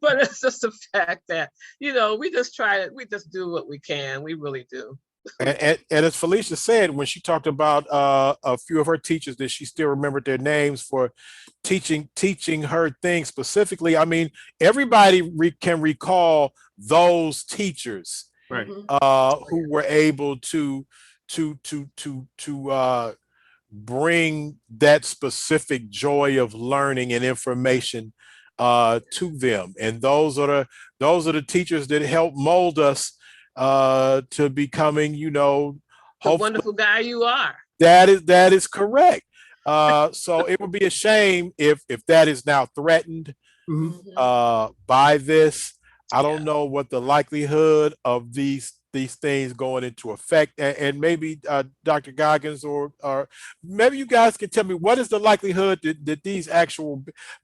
but it's just the fact that we just do what we can. We really do. And as Felicia said, when she talked about a few of her teachers, that she still remembered their names for teaching her things specifically. I mean, everybody can recall those teachers, right, who were able to bring that specific joy of learning and information to them. And those are the teachers that help mold us to becoming, the wonderful guy you are. That is correct. So it would be a shame if that is now threatened by this. I don't know what the likelihood of these things going into effect, and maybe Dr. Goggins or maybe you guys can tell me, what is the likelihood that these actual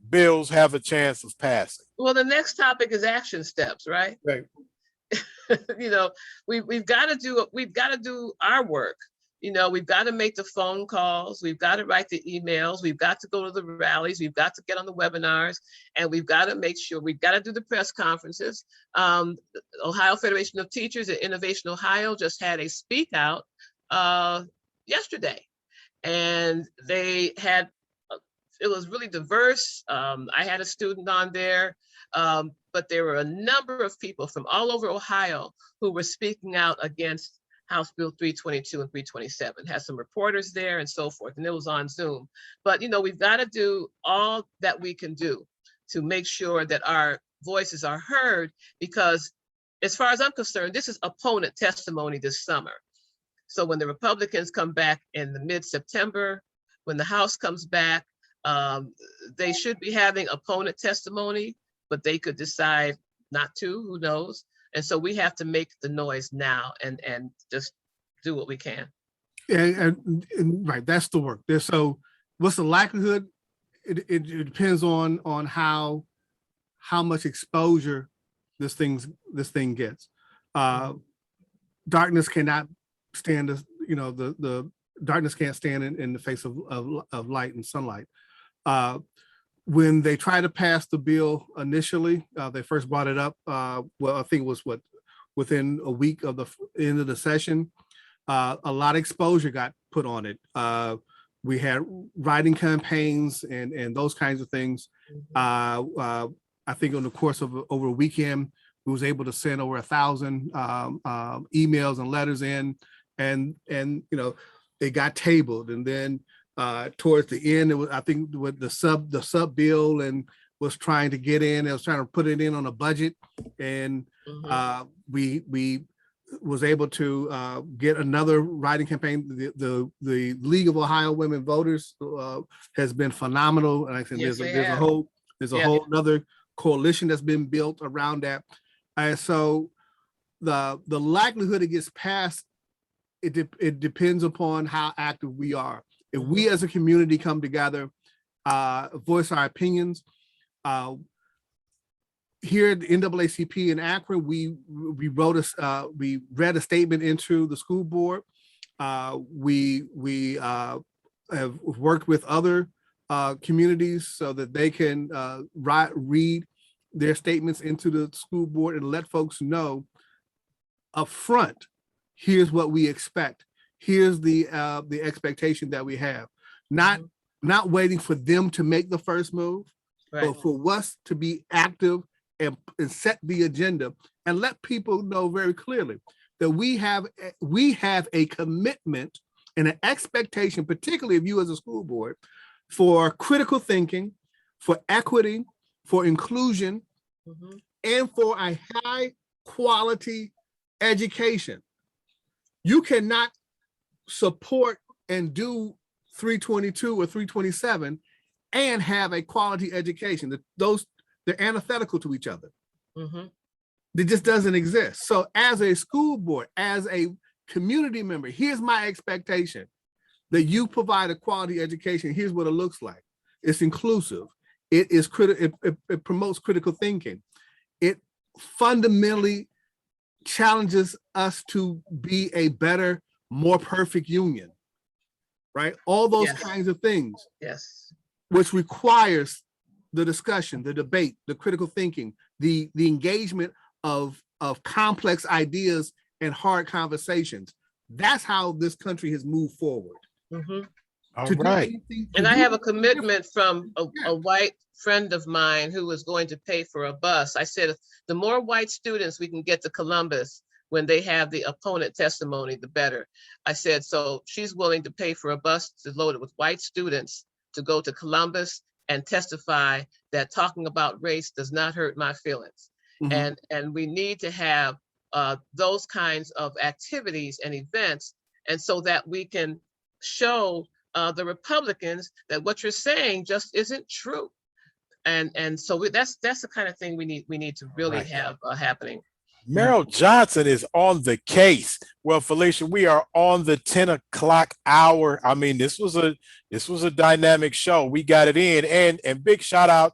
bills have a chance of passing? Well, the next topic is action steps, right? right. We've got to do our work. We've got to make the phone calls. We've got to write the emails. We've got to go to the rallies. We've got to get on the webinars, and we've got to make sure we've got to do the press conferences. Ohio Federation of Teachers at Innovation Ohio just had a speak out yesterday, and they had, it was really diverse. I had a student on there, but there were a number of people from all over Ohio who were speaking out against House Bill 322 and 327, had some reporters there and so forth, and it was on Zoom. But we've got to do all that we can do to make sure that our voices are heard, because as far as I'm concerned, this is opponent testimony this summer. So when the Republicans come back in the mid-September, when the House comes back, they should be having opponent testimony. but they could decide not to, who knows? And so we have to make the noise now and just do what we can. And right, that's the work. So what's the likelihood? It depends on how much exposure this thing gets. Darkness cannot stand the darkness can't stand in the face of light and sunlight. When they tried to pass the bill initially, they first brought it up. Well, I think it was within a week of the end of the session. A lot of exposure got put on it. We had writing campaigns and those kinds of things. I think on the course of over a weekend, we was able to send over 1,000 emails and letters in, and it got tabled. And then towards the end, it was, I think, with the sub bill and was trying to get in. It was trying to put it in on a budget, and we was able to get another writing campaign. The League of Ohio Women Voters has been phenomenal, and I think Yes, there's a whole other coalition that's been built around that. And so the likelihood it gets passed, it depends upon how active we are. If we as a community come together, voice our opinions. Here at the NAACP in Akron, we read a statement into the school board. We have worked with other communities so that they can read their statements into the school board and let folks know up front, here's what we expect. Here's the expectation that we have. Not waiting for them to make the first move, but for us to be active and set the agenda and let people know very clearly that we have a commitment and an expectation, particularly of you as a school board, for critical thinking, for equity, for inclusion, and for a high quality education. You cannot support and do 322 or 327 and have a quality education. They're antithetical to each other. It just doesn't exist. So as a school board, as a community member, here's my expectation that you provide a quality education. Here's what it looks like. It's inclusive. It is it promotes critical thinking. It fundamentally challenges us to be a better, more perfect union, right? All those kinds of things. Yes. Which requires the discussion, the debate, the critical thinking, the engagement of complex ideas and hard conversations. That's how this country has moved forward. All right. And I have a commitment from a white friend of mine who was going to pay for a bus. I said, the more white students we can get to Columbus when they have the opponent testimony, the better. I said, so she's willing to pay for a bus to load it with white students to go to Columbus and testify that talking about race does not hurt my feelings. And we need to have those kinds of activities and events, and so that we can show the Republicans that what you're saying just isn't true. And so that's the kind of thing we need to really have happening. Merrill Johnson is on the case. Well, Felicia, we are on the 10 o'clock hour. I mean, this was a dynamic show. We got it in, and big shout out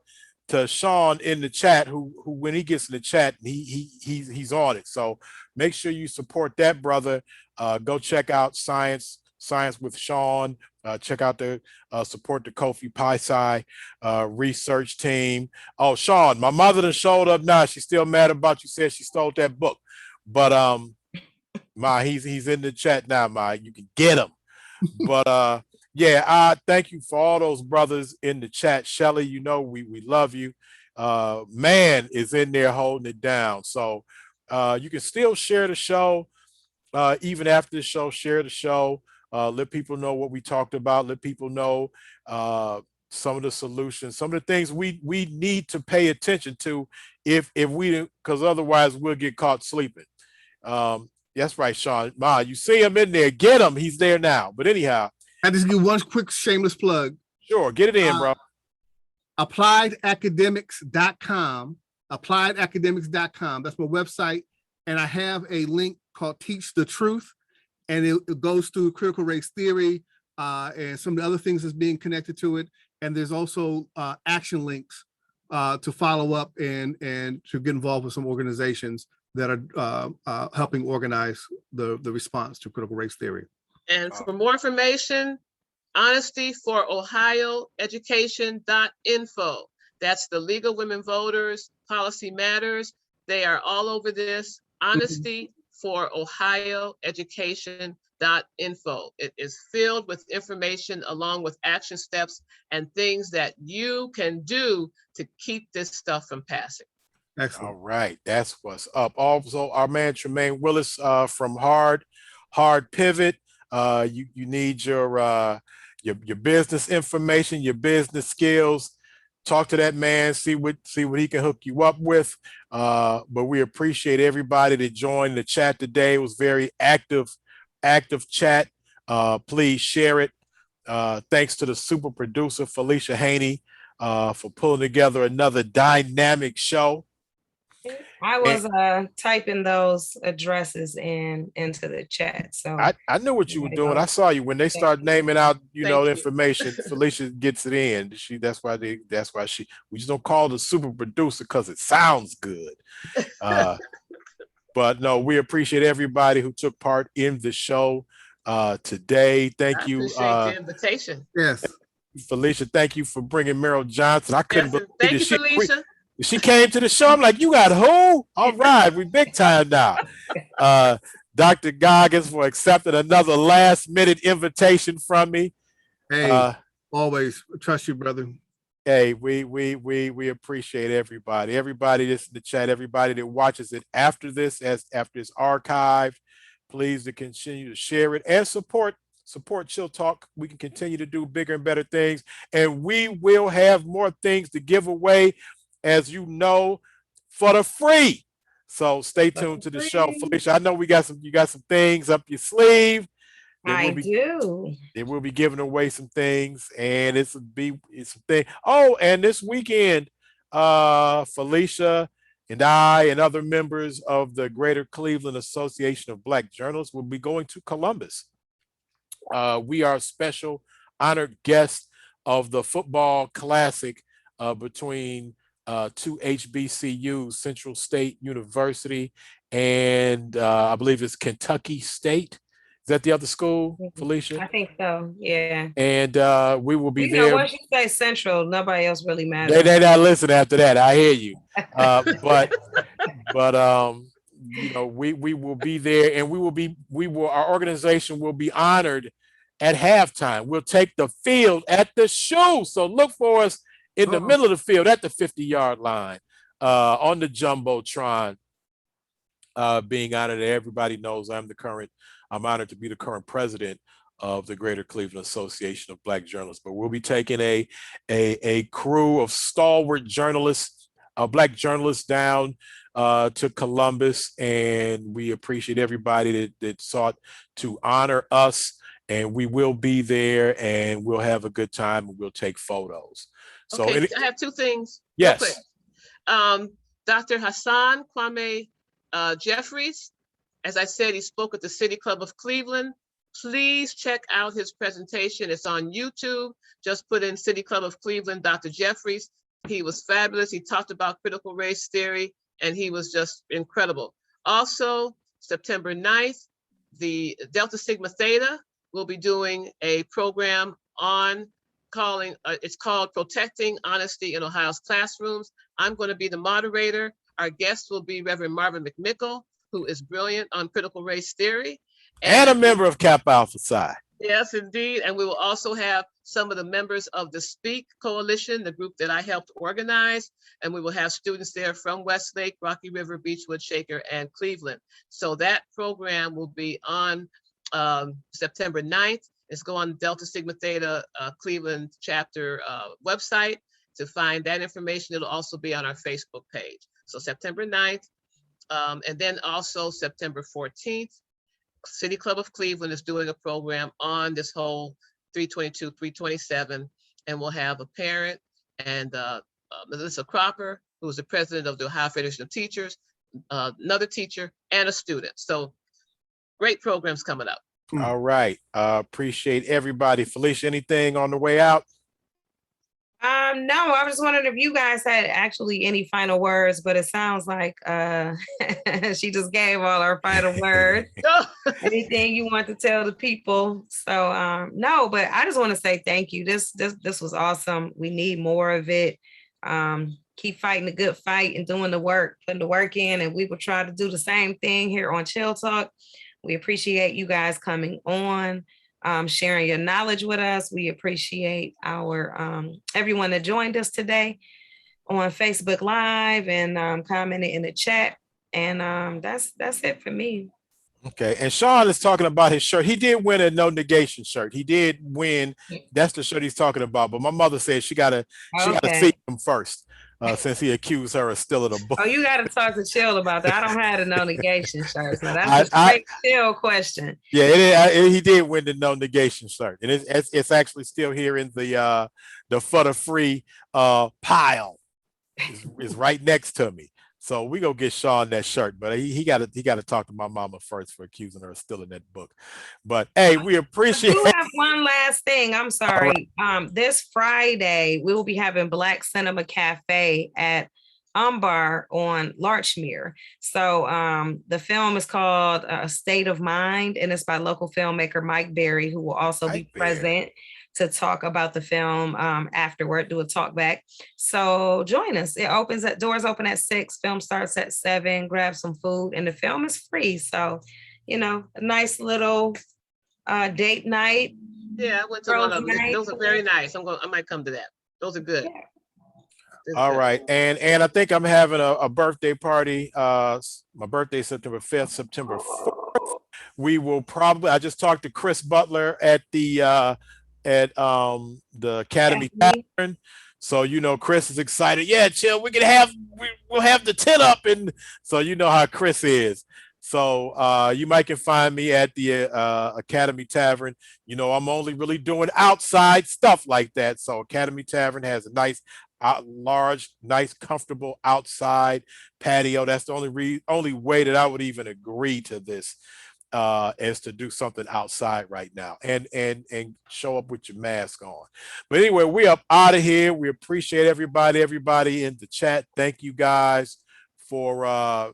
to Sean in the chat, who when he gets in the chat, he's on it. So make sure you support that brother. Go check out Science with Sean. Check out the support the Kofi Pi research team. Oh, Sean, my mother done showed up now. She's still mad about you. Said she stole that book, but he's in the chat now. You can get him. But yeah, thank you for all those brothers in the chat. Shelly, we love you. Man is in there holding it down. So you can still share the show even after the show. Share the show. Let people know what we talked about. Let people know some of the solutions, some of the things we need to pay attention to if we, because otherwise we'll get caught sleeping. That's right, Sean. You see him in there. Get him. He's there now. But anyhow, I just give one quick shameless plug. Sure, get it in, bro. AppliedAcademics.com appliedacademics.com. That's my website. And I have a link called Teach the Truth. And it goes through critical race theory and some of the other things that's being connected to it. And there's also action links to follow up and to get involved with some organizations that are helping organize the response to critical race theory. And for more information, honestyforohioeducation.info. That's the League of Women Voters, Policy Matters. They are all over this. Honestyforohioeducation.info. It is filled with information along with action steps and things that you can do to keep this stuff from passing. Excellent. All right, that's what's up. Also, our man Tremaine Willis from Hard Pivot. You need your business information, your business skills. Talk to that man, see what he can hook you up with. But we appreciate everybody that joined the chat today. It was very active chat. Please share it. Thanks to the super producer Felicia Haney for pulling together another dynamic show. I was typing those addresses into the chat. So I knew what you were doing. I saw you when they start naming out, information. Felicia gets it in. That's why we just don't call the super producer because it sounds good. But no, we appreciate everybody who took part in the show today. Thank you. Appreciate the invitation. Yes. Felicia, thank you for bringing Meryl Johnson. I couldn't believe Thank you, Felicia. She came to the show. I'm like, you got who? All right, we big time now. Dr. Goggins for accepting another last minute invitation from me. Hey, always trust you, brother. Hey, we appreciate everybody that's in the chat, everybody that watches it after after it's archived. Please to continue to share it and support Chill Talk. We can continue to do bigger and better things, and we will have more things to give away, as you know, for the free. So stay tuned to the show. Felicia, I know you got some things up your sleeve. I do. They will be giving away some things, and it's a thing. Oh, and this weekend, Felicia and I and other members of the Greater Cleveland Association of Black Journalists will be going to Columbus. We are special honored guests of the football classic between two HBCUs, Central State University and I believe it's Kentucky State. Is that the other school, Felicia? I think so, yeah. And we will be there. Once you say Central, nobody else really matters. They not listen after that. I hear you. But we will be there, and our organization will be honored at halftime. We'll take the field at the shoe. So look for us in the middle of the field at the 50-yard line on the Jumbotron, being honored. Everybody knows I'm honored to be the current president of the Greater Cleveland Association of Black Journalists. But we'll be taking a crew of stalwart journalists, Black journalists down to Columbus, and we appreciate everybody that sought to honor us. And we will be there, and we'll have a good time, and we'll take photos. So I have two things. Yes. Dr. Hassan Kwame Jeffries, as I said, he spoke at the City Club of Cleveland. Please check out his presentation. It's on YouTube. Just put in City Club of Cleveland, Dr. Jeffries. He was fabulous. He talked about critical race theory, and he was just incredible. Also, September 9th, the Delta Sigma Theta will be doing a program on it's called Protecting Honesty in Ohio's Classrooms. I'm going to be the moderator. Our guest will be Reverend Marvin McMickle, who is brilliant on critical race theory. And a member of Kappa Alpha Psi. Yes, indeed. And we will also have some of the members of the Speak Coalition, the group that I helped organize. And we will have students there from Westlake, Rocky River, Beechwood, Shaker, and Cleveland. So that program will be on September 9th. It's go on Delta Sigma Theta Cleveland chapter website to find that information. It'll also be on our Facebook page. So September 9th. And then also September 14th, City Club of Cleveland is doing a program on this whole 322, 327, and we'll have a parent and Melissa Cropper who's the president of the Ohio Federation of Teachers, another teacher, and a student. So great programs coming up. All right. Appreciate everybody. Felicia, anything on the way out? No, I was just wondering if you guys had actually any final words, but it sounds like she just gave all her final words. Anything you want to tell the people? So no, but I just want to say thank you. This was awesome. We need more of it. Keep fighting the good fight and doing the work, putting the work in, and we will try to do the same thing here on Chill Talk. We appreciate you guys coming on, sharing your knowledge with us. We appreciate our everyone that joined us today on Facebook Live and commented in the chat. And that's it for me. Okay. And Sean is talking about his shirt. He did win a no negation shirt. He did win. That's the shirt he's talking about. But my mother said she gotta see him first. Since he accused her of stealing a book. Oh, you got to talk to Chill about that. I don't have a no negation shirt. So that's a straight Chill question. Yeah, he did win the no negation shirt, and it's actually still here in the for the free pile. Is right next to me. So we gonna get Sean that shirt, but he got to talk to my mama first for accusing her of stealing that book. But hey, we appreciate. I do have one last thing. I'm sorry. This Friday we will be having Black Cinema Cafe at Umbar on Larchmere. So the film is called State of Mind, and it's by local filmmaker Mike Berry, who will also be present to talk about the film afterward, do a talk back. So join us. Doors open at 6, film starts at 7, grab some food, and the film is free. So, a nice little date night. Yeah, I went to one of them. Those are very nice. I might come to that. Those are good. Yeah. All right. And I think I'm having a birthday party. My birthday is September 5th, September 4th. We will probably, I just talked to Chris Butler at the Academy Tavern. So Chris is excited. Yeah, Chill, we'll have the tent up, and so you know how Chris is. So you might can find me at the Academy Tavern. I'm only really doing outside stuff like that. So Academy Tavern has a nice large, nice, comfortable outside patio. That's the only way that I would even agree to this. Is to do something outside right now and show up with your mask on. But anyway, we up out of here. We appreciate everybody in the chat. Thank you guys for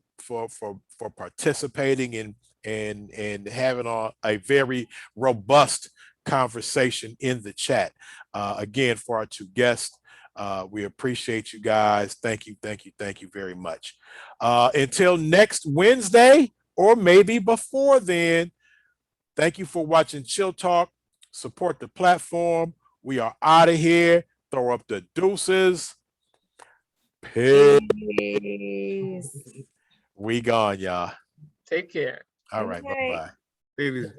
participating and having a very robust conversation in the chat. Again, for our two guests, we appreciate you guys. Thank you very much. Until next Wednesday, or maybe before then, thank you for watching Chill Talk. Support the platform. We are out of here. Throw up the deuces. Peace. We gone, y'all. Take care. All right. Bye-bye.